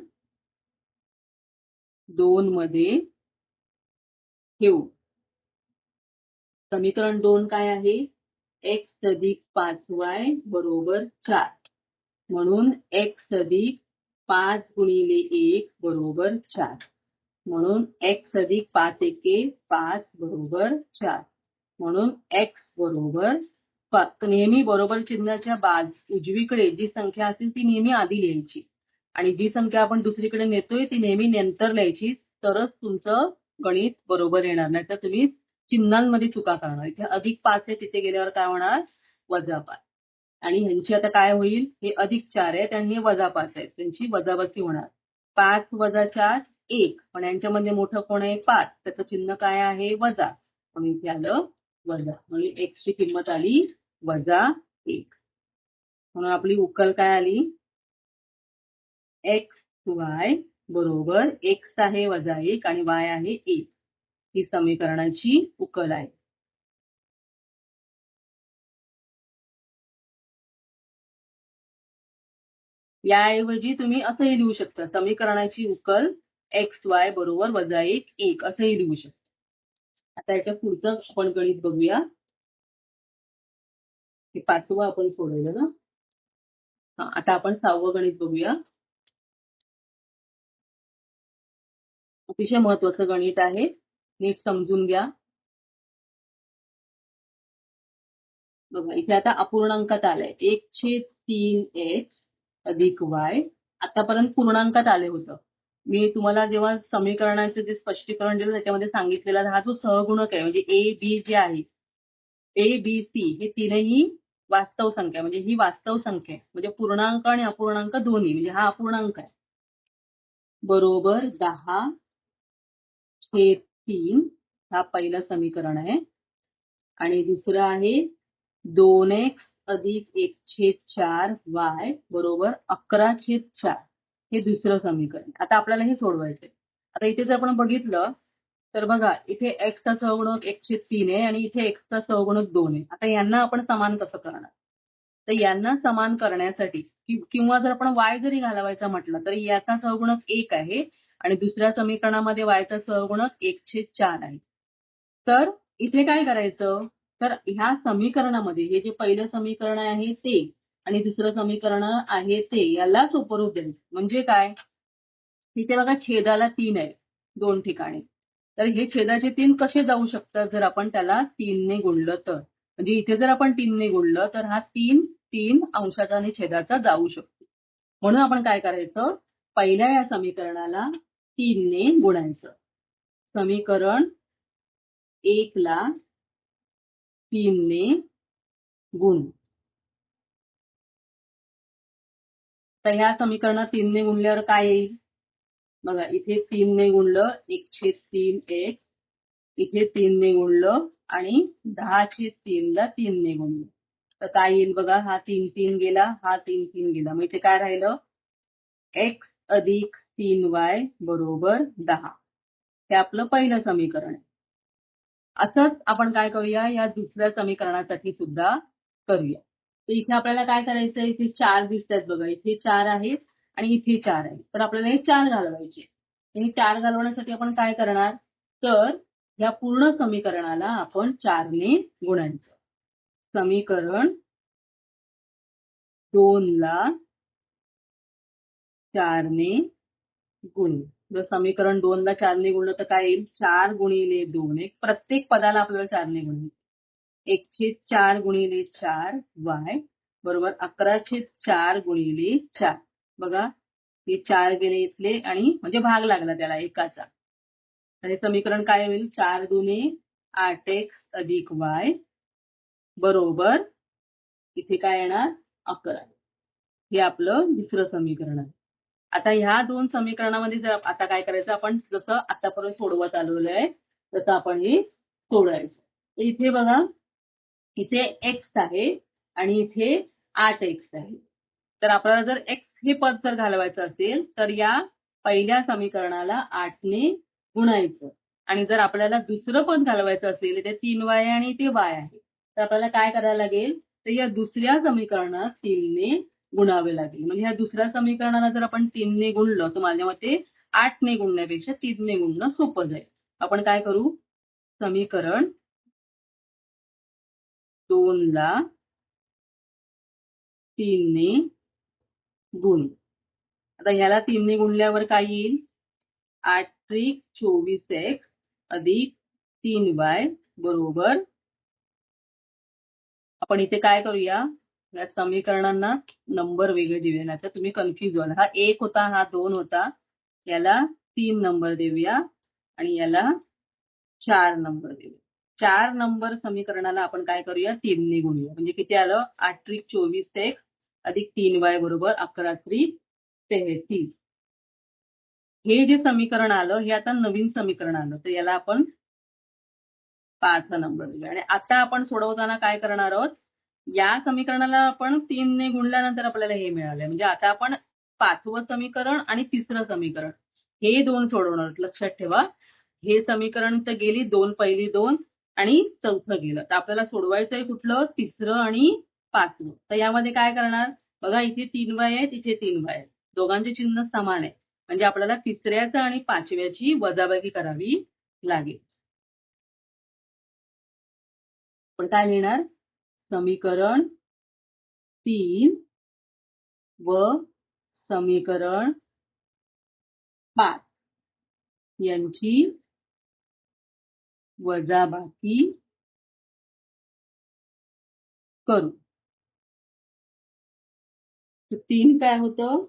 2 मध्ये ठेवू. समीकरण 2 काय आहे? x अधिक 5y बरोबर 4. म्हणून x अधिक 5 गुणिले 1 बरोबर 4. म्हणून x अधिक 5 एके 5 बरोबर 4. म्हणून x बरोबर नेहमी बरोबर चिन्हाच्या उजवीकडे जी संख्या असेल ती नेहमी आधी लिहायची आणि जी संख्या आपण दुसरीकडे नेतोय ती नेहमी नंतर लिहायची, तरच तुमचं गणित बरोबर येणार. नाही तर तुम्ही चिन्हांमध्ये चुका करणार. इथे अधिक 5 आहे, तिथे गेल्यावर काय होणार? वजा 5. आणि ह्यांची आता काय होईल? हे अधिक 4 आहेत आणि हे वजा 5 आहेत, त्यांची वजाबाकी होणार. 5 वजा 4 1. पण यांच्यामध्ये मोठं कोण आहे? 5. त्याचं चिन्ह काय आहे? वजा. म्हणून इथे आलं वजा. म्हणून x ची किंमत आली -1. म्हणून आपली उकल काय आली? xy बरोबर x आहे -1 आणि y आहे 1. ही समीकरणाची उकल आहे. याऐवजी तुम्ही असंही लिहू शकता, समीकरणाची उकल xy बरोबर -1 असंही लिहू शकता. आता याच्या पुढचं आपण गणित बघूया. हे 5वं आपण सोडवलं ना. आता आपण 6वं गणित बघूया. अतिशय महत्वाचं गणित आहे, नीट समजून घ्या. बघा इथे आता अपूर्णांकात आलंय 1/3x अधिक y. आतापर्यंत पूर्णांकात आले होतं. मी तुम्हाला जेव्हा समीकरणाचे जे स्पष्टीकरण दिलं त्याच्यामध्ये सांगितलेला हा जो सहगुणक आहे म्हणजे ए बी जे आहे, ए बी सी हे तीनही वास्तव संख्या, म्हणजे ही वास्तव संख्या आहे, म्हणजे पूर्णांक आणि अपूर्णांक दोन्ही, म्हणजे हा अपूर्णांक आहे. बरोबर 10/3 हा पहिलं समीकरण आहे आणि दुसरं आहे 2x अधिक 1/4y बरोबर 11/4 हे दुसरं समीकरण. आता आपल्याला हे सोडवायचंय. आता इथे जर आपण बघितलं तर बघा इथे x चा सहगुणक 1/3 आहे आणि इथे x चा सहगुणक 2 आहे. आता यांना आपण समान कसं करणार? तर यांना समान करण्यासाठी किंवा जर आपण y जरी घालवायचा म्हटलं तर याचा सहगुणक 1 आहे आणि दुसऱ्या समीकरणामध्ये y चा सहगुणक 1/4 आहे. तर इथे काय करायचं? तर ह्या समीकरणामध्ये हे जे पहिलं समीकरण आहे ते आणि दुसरं समीकरण आहे ते याला सोपं द्यायचं. म्हणजे काय? इथे बघा छेदाला 3 आहे 2 ठिकाणी. तर हे छेदाचे 3 कसे जाऊ शकतात जर आपण त्याला 3 ने गुणलं तर? म्हणजे इथे जर आपण 3 ने गुणलं तर हा 3 अंशाचा आणि छेदाचा जाऊ शकतो. म्हणून आपण काय करायचं? पहिल्या या समीकरणाला 3 ने गुणायचं. समीकरण 1 ला 3 ने गुण. तर ह्या समीकरणात 3 ने गुणल्यावर काय येईल? बघा इथे 3 ने गुणलं 1/3x, इथे 3 ने गुणलं आणि 10/3 ला 3 ने गुणलं तर काय येईल? बघा हा 3 गेला, हा 3 गेला. मग इथे काय राहिलं? x अधिक 3y बरोबर 10. हे आपलं पहिलं समीकरण आहे. असंच आपण काय करूया? या दुसऱ्या समीकरणासाठी सुद्धा करूया. तर इथे आपल्याला काय करायचं? इथे 4 दिसतात बघा, इथे 4 आहेत आणि इथे 4 आहेत. तर आपल्याला हे 4 घालवायचे. हे 4 घालवण्यासाठी आपण काय करणार? तर या पूर्ण समीकरणाला आपण 4 ने गुणायचं. समीकरण 2 ला 4 ने गुणू. जर समीकरण 2 ला 4 ने गुणलं तर काय येईल? 4 गुणिले 2 प्रत्येक पदाला आपल्याला 4 ने गुणायचं. 1/4 गुणिले 4y बरोबर 11/4 गुणिले 4. बघा हे 4 गेले इथले आणि म्हणजे भाग लागला त्याला एकाचा. तर हे समीकरण काय होईल? 4 दुने 8x अधिक y बरोबर इथे काय येणार? 11. हे आपलं दुसरं समीकरण आहे. आता ह्या दोन समीकरणामध्ये जर आता काय करायचं? आपण जसं आतापर्यंत सोडवत आलेलो आहे तसं आपण हे सोडवायचं. इथे बघा इथे x आहे आणि इथे 8x आहे. तर आपल्याला जर x हे पद जर घालवायचं असेल तर या पहिल्या समीकरणाला 8 ने गुणायचं आणि जर आपल्याला दुसरं पद घालवायचं असेल इथे 3y आणि इथे y आहे तर आपल्याला काय करायला लागेल? तर या दुसऱ्या समीकरणात 3ने गुणावे लागेल. म्हणजे ह्या दुसऱ्या समीकरणाला जर आपण 3ने गुणलं तर माझ्या मते 8ने गुणण्यापेक्षा 3ने गुणणं सोपं जाईल. आपण काय करू, समीकरण 2 ला 3ने गुणू. आता ह्याला 3ने गुणल्यावर काय येईल, 8 त्रिक 24x अधिक 3y बरोबर, आपण इथे काय करूया, या समीकरणांना नंबर वेगळे देऊया, नाही तर तुम्ही कन्फ्युज व्हाल. हा 1 होता, हा 2 होता, याला 3 नंबर देऊया आणि याला 4 नंबर देऊया. 4 नंबर समीकरणाला आपण काय करूया, 3ने गुणूया. म्हणजे किती आलं, 8 त्रिक 24x अधिक 3y बरोबर 11 त्रिक 33. हे जे समीकरण आलं हे आता नवीन समीकरण आलं, तर याला आपण 5 नंबर दिला. आणि आता आपण सोडवताना काय करणार आहोत, या समीकरणाला आपण 3ने गुणल्यानंतर आपल्याला हे मिळालंय. म्हणजे आता आपण 5वं समीकरण आणि 3रं समीकरण हे 2 सोडवणार आहोत. लक्षात ठेवा, हे समीकरण तर गेली 2 पहिली 2 आणि 4थं गेलं. तर आपल्याला सोडवायचंय कुठलं, 3रं आणि 5वं. तर यामध्ये काय करणार, बघा इथे 3y आहे, तिथे 3y आहे, दोघांचे चिन्ह समान आहे. म्हणजे आपल्याला 3ऱ्याचं आणि 5व्याची वजाबाकी करावी लागेल. पण काय लिहिणार, समीकरण 3 व समीकरण 5 यांची वजाबाकी करू. 3 काय होतं,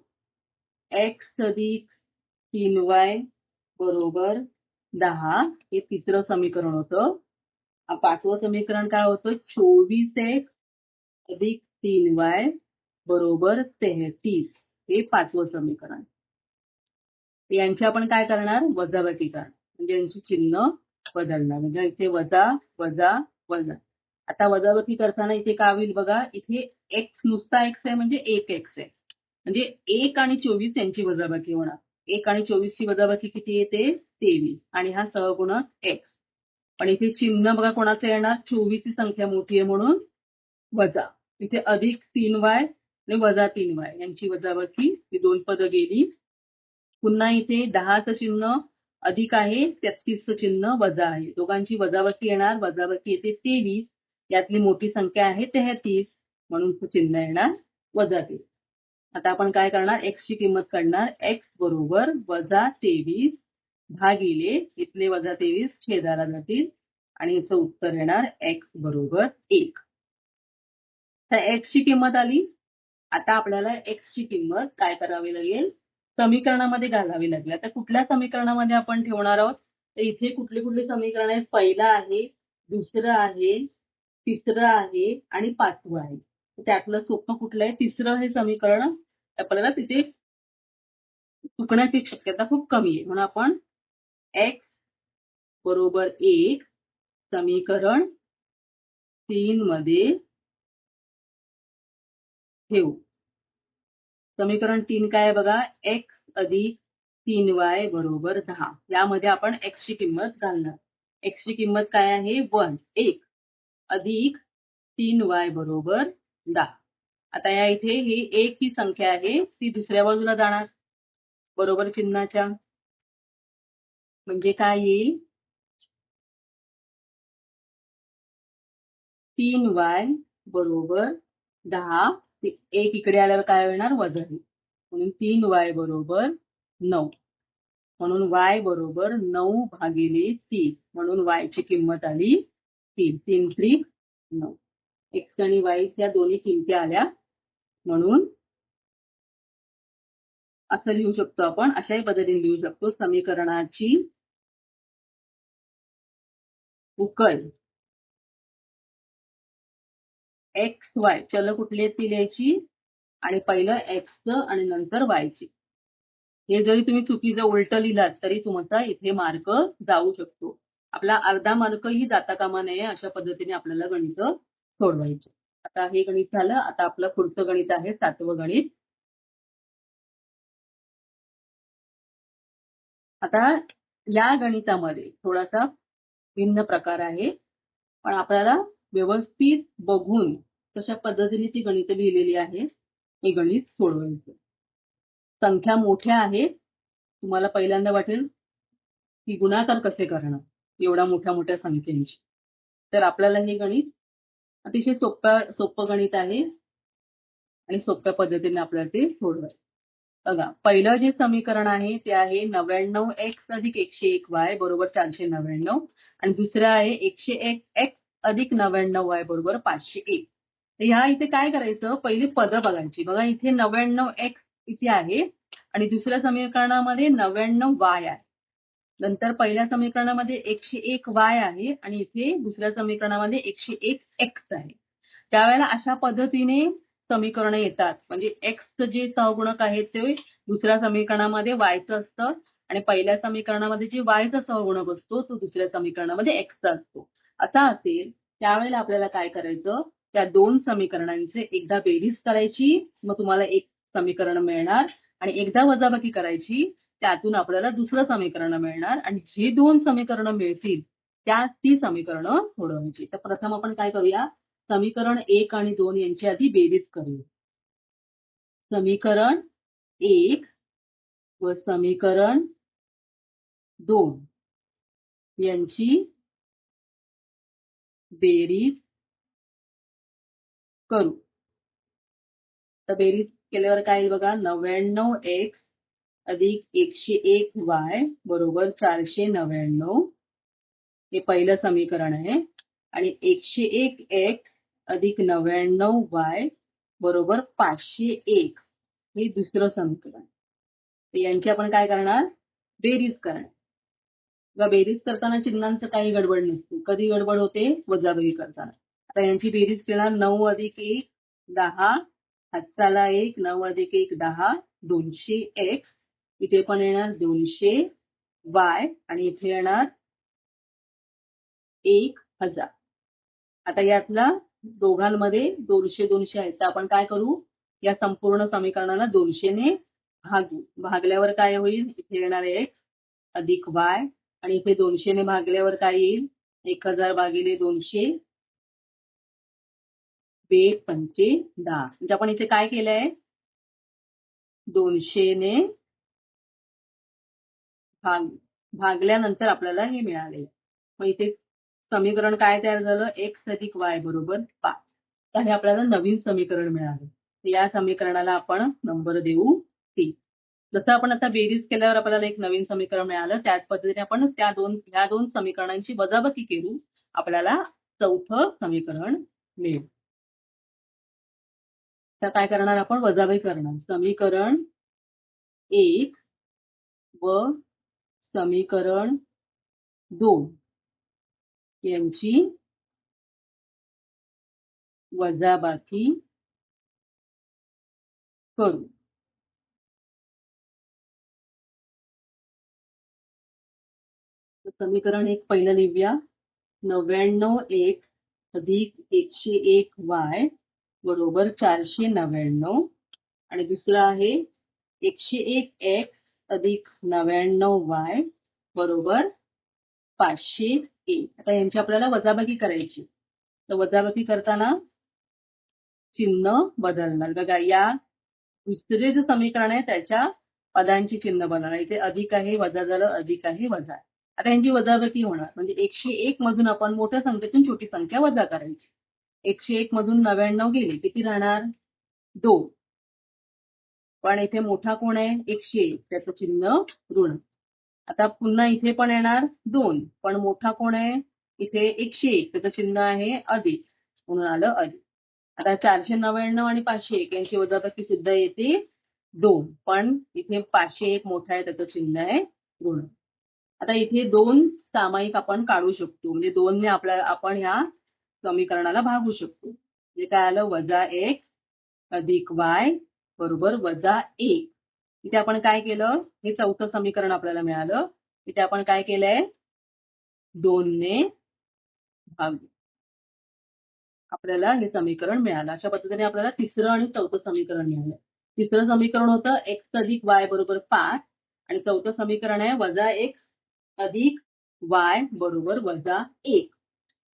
x अधिक 3y बरोबर 10, हे 3रं समीकरण होतं. 5वं समीकरण काय होतं, 24x अधिक 3y बरोबर 33, हे 5वं समीकरण. यांची आपण काय करणार, वजाबाकी करणार. म्हणजे यांची चिन्ह बदलणार. म्हणजे इथे वजा वजा वजा. आता वजाबाकी करताना इथे काय होईल बघा, इथे x नुसता x आहे म्हणजे 1x आहे. म्हणजे 1 आणि 24 यांची वजाबाकी होणार. 1 आणि 24 ची वजाबाकी किती येते, 23, आणि हा सहगुणक x. पण इथे चिन्ह बघा कोणाचं येणार, 24 ही संख्या मोठी आहे म्हणून वजा. इथे अधिक 3y आणि वजा 3y यांची वजाबाकी, ही 2 पदं गेली. पुन्हा इथे 10चं चिन्ह अधिक आहे, 33चं चिन्ह वजा आहे, दोघांची वजाबाकी येणार. वजाबाकी येते 23, यातली मोठी संख्या आहे 33, म्हणून चिन्ह येणार वजा 23. आता आपण काय करणार, x ची किंमत काढणार. x बरोबर वजा 23 भागिले इथले वजा 23 छेदाला जातील आणि याचं उत्तर येणार x बरोबर 1. तर x ची किंमत आली. आता आपल्याला x ची किंमत काय करावी लागेल, समीकरणामध्ये घालावी लागेल. आता कुठल्या समीकरणामध्ये आपण ठेवणार आहोत, तर इथे कुठली कुठली समीकरण आहेत, पहिलं आहे, दुसरं आहे, 3रं आहे आणि 5वं आहे. त्यातलं सोपं कुठलं आहे, 3रं हे समीकरण आपल्याला तिथे चुकण्याची शक्यता खूप कमी आहे. म्हणून आपण x बरोबर 1 समीकरण 3 मध्ये ठेवू. समीकरण 3 काय आहे बघा, x अधिक 3y बरोबर 10. यामध्ये आपण x ची किंमत घालणार. x ची किंमत काय आहे, 1 अधिक 3y बरोबर 10. आता या इथे ही 1 ही संख्या आहे, ती दुसऱ्या बाजूला जाणार बरोबर चिन्हाच्या. म्हणजे काय येईल, 3y बरोबर 10, 1 इकडे आल्यावर काय होणार, वजा होईल. म्हणून 3y बरोबर 9. म्हणून y बरोबर 9 भागिले 3. म्हणून y ची किंमत आली 3. 3 त्रिक 9. x आणि y या दोन्ही किमती आल्या. म्हणून असं लिहू शकतो आपण, अशाही पद्धतीने लिहू शकतो, समीकरणाची उकल x y चल कुठली आहेत ती लिहायची, आणि पहिलं x आणि नंतर y ची. हे जरी तुम्ही चुकीचं उलटं लिहिलात तरी तुमचा इथे मार्क जाऊ शकतो. आपला अर्धा मार्कही जाता कामा नये, अशा पद्धतीने आपल्याला गणित सोडवायचे. आता हे गणित झालं. आता आपलं पुढचं गणित आहे 7वं गणित. आता या गणितामध्ये थोडासा भिन्न प्रकार आहे, पण आपल्याला व्यवस्थित बघून तशा पद्धतीने ती गणितं लिहिलेली आहेत. हे गणित सोडवायचं. संख्या मोठ्या आहेत. तुम्हाला पहिल्यांदा वाटेल की गुणाकार कसे करणार एवढ्या मोठ्या मोठ्या संख्यांची. तर आपल्याला हे गणित अतिशय सोपं गणित आहे आणि सोप्या पद्धतीने आपल्याला ते सोडवायचं. बघा, पहिलं जे समीकरण आहे ते आहे 99x अधिक 101y बरोबर 499 आणि दुसरं आहे 101x अधिक 99y बरोबर 501. तर ह्या इथे काय करायचं, पहिली पदं बघायची. बघा, इथे 99x इथे आहे आणि दुसऱ्या समीकरणामध्ये 99y आहे. नंतर पहिल्या समीकरणामध्ये 101y आहे आणि इथे दुसऱ्या समीकरणामध्ये 101x आहे. त्यावेळेला अशा पद्धतीने समीकरणं येतात. म्हणजे एक्सचं जे सहगुणक आहे ते दुसऱ्या समीकरणामध्ये वायचं असतं आणि पहिल्या समीकरणामध्ये जे वायचा सहगुणक असतो तो दुसऱ्या समीकरणामध्ये एक्सचा असतो. असा असेल त्यावेळेला आपल्याला काय करायचं, त्या दोन समीकरणांचे एकदा बेरीज करायची, मग तुम्हाला एक समीकरण मिळणार आणि एकदा वजाबाकी करायची, त्यातून आपल्याला दुसरं समीकरण मिळणार आणि जी दोन समीकरणं मिळतील ती समीकरणं सोडवायची. तर प्रथम आपण काय करूया, समीकरण 1 आणि 2 यांची आधी बेरीज करूया. समीकरण 1 व समीकरण 2 यांची बेरीज करू. तर बेरीज केल्यावर काय येईल बघा, 99x अधिक 101y बरोबर 499 हे पहिलं समीकरण आहे आणि 101x अधिक 99y बरोबर 501 हे दुसरं समीकरण. तर यांची आपण काय करणार, बेरीज करणार. बेरीज करताना चिन्हांचं काही गडबड नसते. कधी गडबड होते, वजाबाकी करताना. आता यांची बेरीज केणार, 9 अधिक 1 10, हातचाला 1, 9 अधिक 1 10, 200x, इथे पण येणार 200y आणि इथे येणार 1000. आता यातला दोघांमध्ये 200 200 आहेत, तर आपण काय करू, या संपूर्ण समीकरणाला 200 ने भागू. भागल्यावर काय होईल, इथे येणार x अधिक y आणि इथे 200 ने भागल्यावर काय येईल, 1000 भागिले 200 बेट 5 10. म्हणजे आपण इथे काय केलंय, 200 ने भागल्यानंतर आपल्याला हे मिळाले. मग इथे समीकरण काय तयार झालं, x अधिक y बरोबर 5. तर हे आपल्याला नवीन समीकरण मिळाले. या समीकरणाला आपण नंबर देऊ 3. जसं आपण आता बेरीज केल्यावर आपल्याला एक नवीन समीकरण मिळालं, त्याच पद्धतीने आपण ह्या दोन समीकरणांची वजाबाकी करू, आपल्याला चौथं समीकरण मिळेल. तर काय करणार आपण, वजाबाकी करणार. समीकरण 1 व समीकरण 2 यांची वजाबाकी करू. समीकरण 1 पहिलं लिहूया, 99x अधिक 101y बरोबर 499 आणि दुसरं आहे 101x अधिक 99y बरोबर 501. आता यांची आपल्याला वजाबाकी करायची. तर वजाबाकी करताना चिन्ह बदलणार. बघा, या दुसरे जे समीकरण आहे त्याच्या पदांची चिन्ह बदलणार. इथे अधिक आहे, वजा झालं, अधिक आहे, वजा. आता यांची वजाबाकी होणार, म्हणजे 101 मधून आपण मोठ्या संख्येतून छोटी संख्या वजा करायची. 101 मधून 99 गेले, किती राहणार, 2. पण इथे मोठा कोण आहे, 101, त्याचं चिन्ह ऋण. आता पुन्हा इथे पण येणार 2, पण मोठा कोण आहे, इथे 101, त्याचं चिन्ह आहे अधिक, म्हणून आलं अधिक. आता 499 आणि 501 यांची वजाबाकी सुद्धा येते 2, पण इथे 501 मोठा आहे, त्याचं चिन्ह आहे ऋण. आता इथे 2 सामायिक आपण काढू शकतो, म्हणजे 2 ने आपण ह्या समीकरणाला भागू शकतो. म्हणजे काय आलं, वजा x अधिक y बरोबर वजा 1. इथे आपण काय केलं, हे चौथं समीकरण आपल्याला मिळालं. इथे आपण काय केलंय, 2 ने भागू. आपल्याला हे समीकरण मिळालं. अशा पद्धतीने आपल्याला तिसरं आणि चौथं समीकरण मिळालं. तिसरं समीकरण होतं x अधिक y बरोबर 5 आणि चौथं समीकरण आहे वजा x अधिक y बरोबर वजा 1.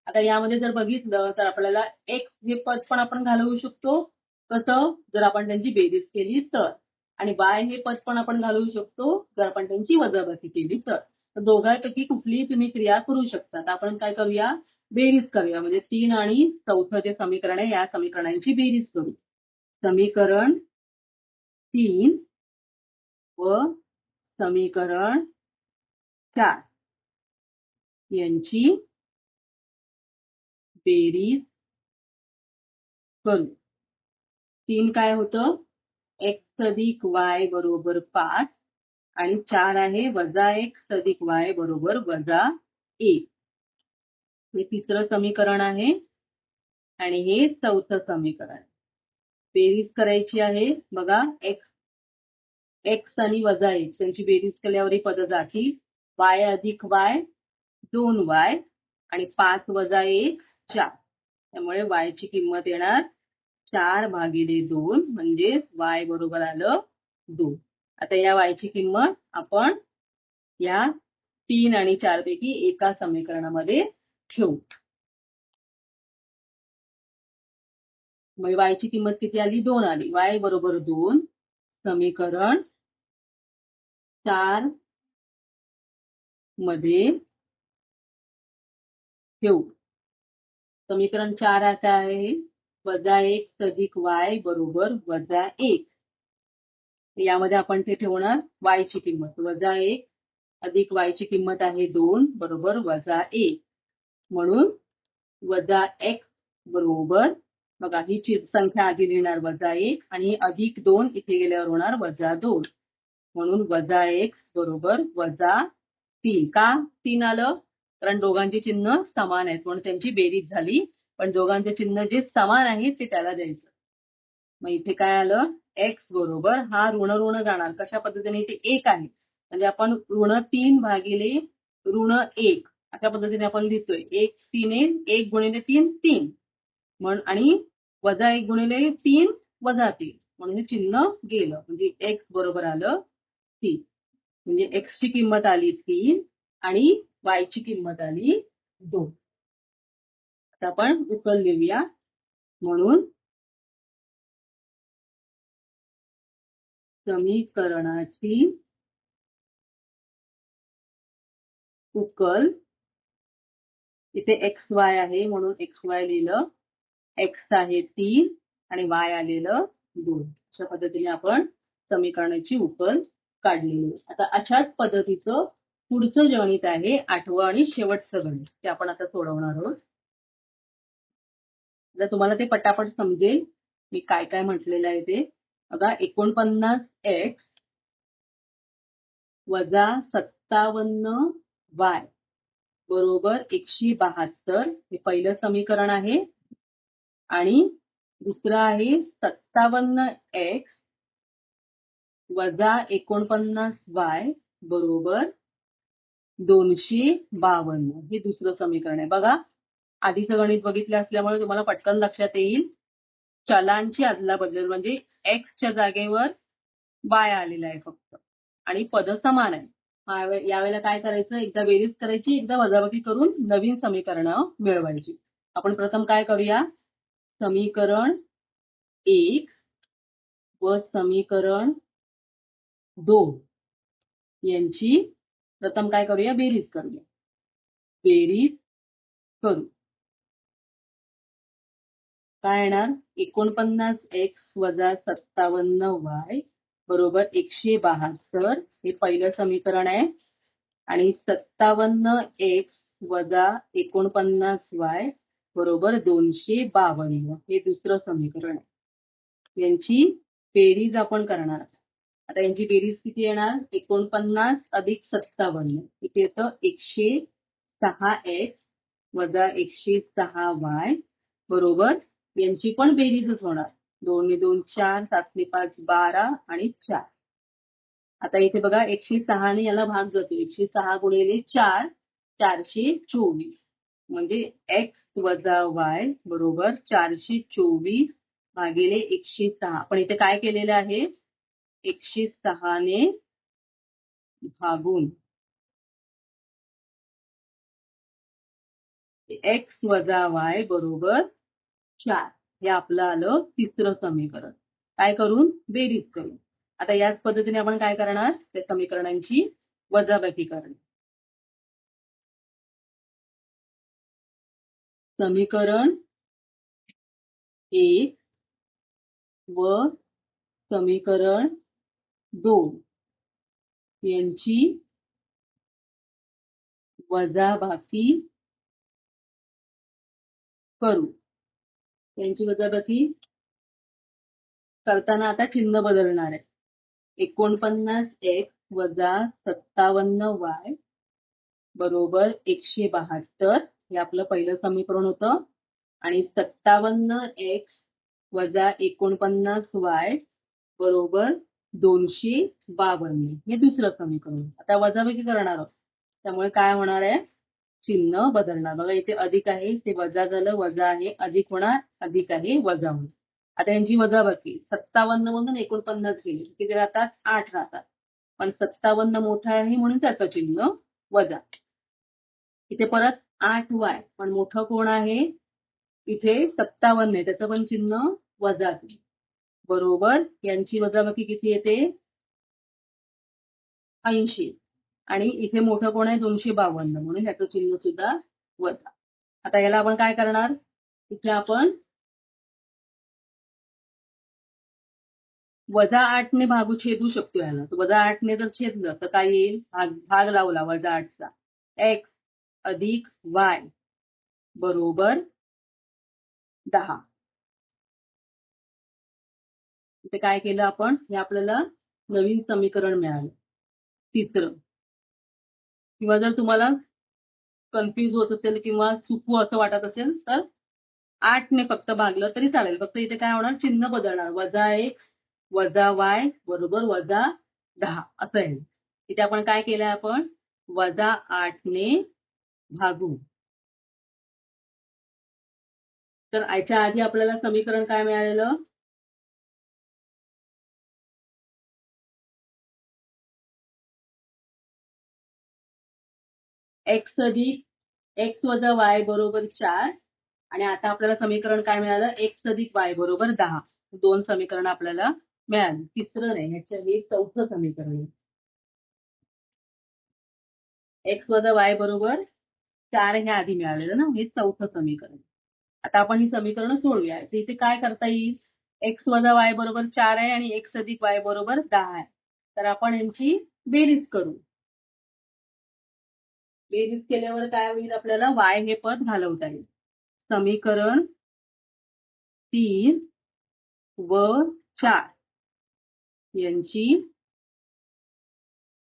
आता यामध्ये जर बघितलं तर आपल्याला एक्स हे पद पण आपण घालवू शकतो. कसं? जर आपण त्यांची बेरीज केली तर. आणि वाय हे पद पण आपण घालवू शकतो जर आपण त्यांची वजाबाकी केली तर. दोघांपैकी कुठलीही तुम्ही क्रिया करू शकता. तर आपण काय करूया? बेरीज करूया. म्हणजे 3 आणि 4थं जे समीकरण आहे या समीकरणांची बेरीज करू. समीकरण 3 व समीकरण 4 यांची बेरीज करू. 3 काय होतं? एक्स अधिक वाय बरोबर 5 आणि 4 आहे वजा एक्स अधिक वाय बरोबर वजा 1. हे तिसरं समीकरण आहे आणि हे चौथं समीकरण. बेरीज करायची आहे. बघा एक्स आणि वजा 1 त्यांची बेरीज केल्यावर ही पदं जातील. वाय अधिक वाय 2y आणि 5 वजा 1 4. त्यामुळे y ची किंमत येणार 4/2 म्हणजे y बरोबर आलं 2. आता या y ची किंमत आपण या 3 आणि 4 पैकी एका समीकरणामध्ये ठेवू. मग y ची किंमत किती आली? 2 आली. y बरोबर 2 समीकरण 4 मध्ये ठेवू. समीकरण 4 आता आहे वजा एक्स अधिक वाय बरोबर वजा 1. यामध्ये आपण ते ठेवणार y ची किंमत. वजा 1 अधिक y ची किंमत आहे 2 बरोबर वजा 1. म्हणून वजा एक्स बरोबर बघा ही संख्या आधी लिहिणार वजा 1 आणि अधिक 2 इथे गेल्यावर होणार वजा 2. म्हणून वजा एक्स बरोबर वजा 3. का 3 आलं? कारण दोघांची चिन्ह समान आहेत म्हणून त्यांची बेरीज झाली. पण दोघांचे चिन्ह जे समान आहे ते त्याला द्यायचं. मग इथे काय आलं? एक्स बरोबर हा ऋण ऋण जाणार. कशा पद्धतीने? इथे 1 आहे म्हणजे आपण ऋण 3 भागिले ऋण 1 अशा पद्धतीने आपण लिहितोय. 1 3 1 गुणिले 3 3 आणि वजा 1 गुणिले 3 वजा 3 म्हणून हे चिन्ह गेलं. म्हणजे एक्स बरोबर आलं 3. म्हणजे एक्स ची किंमत आली 3 आणि वाय ची किंमत आली 2. आता आपण उकल लिहूया. म्हणून समीकरणाची उकल इथे एक्स वाय आहे म्हणून एक्स वाय लिहिलं. एक्स आहे 3 आणि वाय आलेलं 2. अशा पद्धतीने आपण समीकरणाची उकल काढलेली आहे. आता अशाच पद्धतीचं पुढचं जे गणित आहे 8वं आणि शेवटचं गणित ते आपण आता सोडवणार आहोत. जर तुम्हाला ते पटापट समजेल मी काय काय म्हटलेलं आहे ते. बघा 49x वजा 57y बरोबर 172 हे पहिलं समीकरण आहे आणि दुसरं आहे 57x वजा 49y बरोबर 252 हे दुसरं समीकरण आहे. बघा आधीचं गणित बघितलं असल्यामुळे तुम्हाला पटकन लक्षात येईल. चलांची अदलाबदल म्हणजे एक्सच्या जागेवर y आलेला आहे फक्त आणि पद समान आहे. यावेळेला काय करायचं? एकदा बेरीज करायची एकदा वजाबाकी करून नवीन समीकरणं मिळवायची. आपण प्रथम काय करूया? समीकरण 1 व समीकरण 2 यांची प्रथम काय करूया? बेरीज करूया. बेरीज करू. काय येणार? 49x वजा 57y बरोबर 172 हे पहिलं समीकरण आहे आणि 57x वजा 49y बरोबर 252 हे दुसरं समीकरण आहे. यांची बेरीज आपण करणार. आता यांची बेरीज किती येणार? 49 अधिक 57 इथे येतं 106x वजा 106y बरोबर यांची पण बेरीजच होणार. 2 ने 2 4 7 ने 5 12 आणि 4. आता इथे बघा 106 ने याला भाग जातो. 106 गुणिले 4 424 म्हणजे एक्स वजा वाय बरोबर 424 भागिले 106. पण इथे काय केलेलं आहे? 106 ने भागून एक्स वजा वाय बरोबर 4. हे आपलं आलं तिसरं समीकरण. काय करून? बेरीज करून. आता याच पद्धतीने आपण काय करणार? त्या समीकरणांची वजाबाकी करणार. समीकरण 1 व समीकरण 2 यांची वजाबाकी करू. यांची वजाबाकी करताना आता चिन्ह बदलणार आहे. 49x वजा 57y बरोबर 172 हे आपलं पहिलं समीकरण होतं. आणि 57x वजा 49y बरोबर 252 हे दुसरं समीकरण. आता वजाबाकी करणार आहोत, त्यामुळे काय होणार आहे? चिन्ह बदलणार. बघा इथे अधिक आहे ते वजा झालं, वजा आहे अधिक होणार, अधिक आहे वजा होणार. आता यांची वजाबाकी 57 मधून 49 गेले किती राहतात? 8 राहतात. पण 57 मोठा आहे म्हणून त्याचं चिन्ह वजा. इथे परत 8y पण मोठं कोण आहे? इथे 57 आहे त्याचं पण चिन्ह वजा बरोबर. यांची वजाबाकी किती येते? 80. आणि इथे मोठं कोण आहे? 252 म्हणून याचं चिन्ह सुद्धा वजा. आता याला आपण काय करणार? इथे आपण -8 ने छेदू शकतो याला. तर -8 ने जर छेदलं तर काय येईल? भाग लावला -8 चा. x अधिक y बरोबर 10. इथे काय केलं आपण? हे आपल्याला नवीन समीकरण मिळालं तिसरं. किंवा जर तुम्हाला कन्फ्यूज होत असेल किंवा चुकवं असं वाटत असेल तर 8 ने फक्त भागलं तरी चालेल. फक्त इथे काय होणार? चिन्ह बदलणार. -x वजा y बरोबर -10 असं आहे. इथे आपण काय केलंय? आपण -8 ने भागू. तर याच्या आधी आपल्याला समीकरण काय मिळालेलं? x अधिक x वजा y बरोबर 4. आणि आता आपल्याला समीकरण काय मिळालं? x अधिक y बरोबर 10. दोन समीकरण आपल्याला मिळाली. तिसरं नाही, ह्याचं हे चौथं समीकरण आहे. x वजा y बरोबर 4 हे आधी मिळालेलं ना, हे चौथं समीकरण. आता आपण ही समीकरण सोडूया. तर इथे काय करता येईल? x वजा y बरोबर 4 आहे आणि x अधिक y बरोबर 10 आहे. तर आपण यांची बेरीज करू. बेरीज केल्यावर काय होईल? आपल्याला y हे पद घालवता येईल. समीकरण 3 व 4 यांची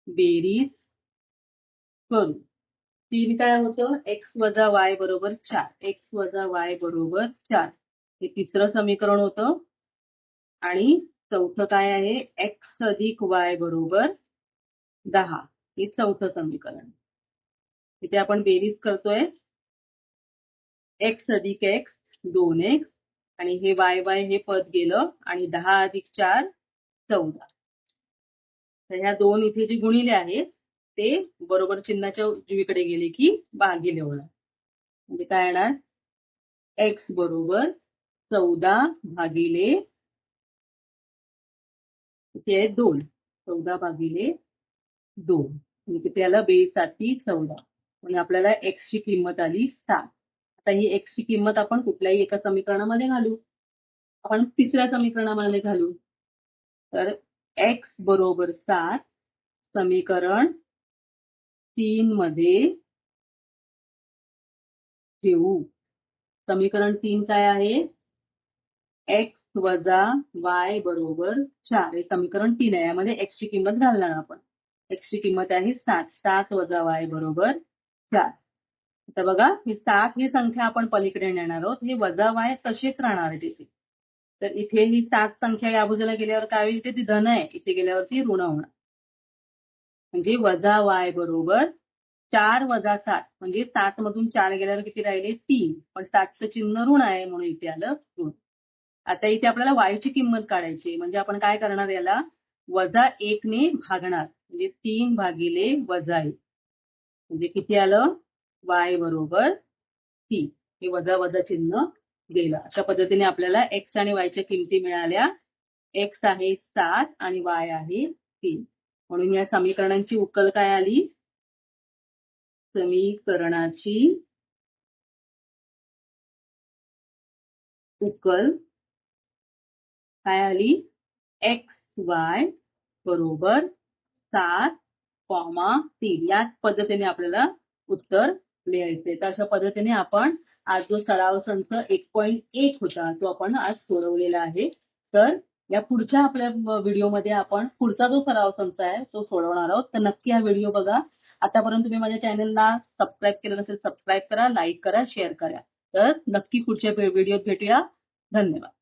बेरीज करू. 3 काय होतं? x वजा y बरोबर 4. x वजा y बरोबर 4 हे तिसरं समीकरण होतं. आणि चौथं काय आहे? x अधिक y बरोबर 10 हे चौथं समीकरण. इथे आपण बेरीज करतोय. x अधिक x 2x आणि हे y हे पद गेलं आणि 10 अधिक 4 14. तर ह्या दोन इथे जे गुणिले आहेत ते बरोबर चिन्हाच्या उजवीकडे गेले की भागिले होणार. म्हणजे काय येणार? x बरोबर 14 भागिले इथे आहे 2. 14 भागिले 2 म्हणजे किती आलं? 2×7=14. म्हणजे आपल्याला x ची किंमत आली 7. आता ही x ची किंमत आपण कुठल्याही एका समीकरणामध्ये घालू. आपण तिसऱ्या समीकरणामध्ये घालू. तर x बरोबर 7 समीकरण 3 मध्ये ठेवू. समीकरण 3 काय आहे? x वजा y बरोबर 4 हे समीकरण 3 आहे. यामध्ये x ची किंमत घालणार आपण. x ची किंमत आहे 7. 7 वजा y बरोबर 4. आता बघा ही 7 ही संख्या आपण पलीकडे नेणार आहोत. हे वजा y तसेच राहणार आहे तिथे. तर इथे ही 7 संख्या या बाजूला गेल्यावर काय होईल? इथे ती धन आहे, इथे गेल्यावरती ऋण होणार. म्हणजे वजा y बरोबर 4 वजा 7 म्हणजे 7 मधून 4 गेल्यावर किती राहिले? 3. पण 7चं चिन्ह ऋण आहे म्हणून इथे आलं ऋण. आता इथे आपल्याला y ची किंमत काढायची. म्हणजे आपण काय करणार? याला -1 ने भागणार. म्हणजे 3 भागिले -1 म्हणजे किती आलं? y बरोबर 3 हे वजा वजा चिन्ह गेलं. अशा पद्धतीने आपल्याला x आणि y च्या किमती मिळाल्या. x आहे 7 आणि y आहे 3. म्हणून या समीकरणांची उकल काय आली? समीकरणाची उकल काय आली? xy बरोबर 7, 3 याच पद्धतीने आपल्याला उत्तर लिहायचंय. तर अशा पद्धतीने आपण आज जो सराव संच 1.1 होता तो आपण आज सोडवलेला आहे. तर या पुढच्या आपल्या व्हिडिओमध्ये आपण पुढचा जो सराव संच आहे तो सोडवणार आहोत. तर नक्की हा व्हिडिओ बघा. आतापर्यंत तुम्ही माझ्या चॅनलला सबस्क्राईब केलं नसेल सबस्क्राईब करा, लाईक करा, शेअर करा. तर नक्की पुढच्या व्हिडिओत भेटूया. धन्यवाद.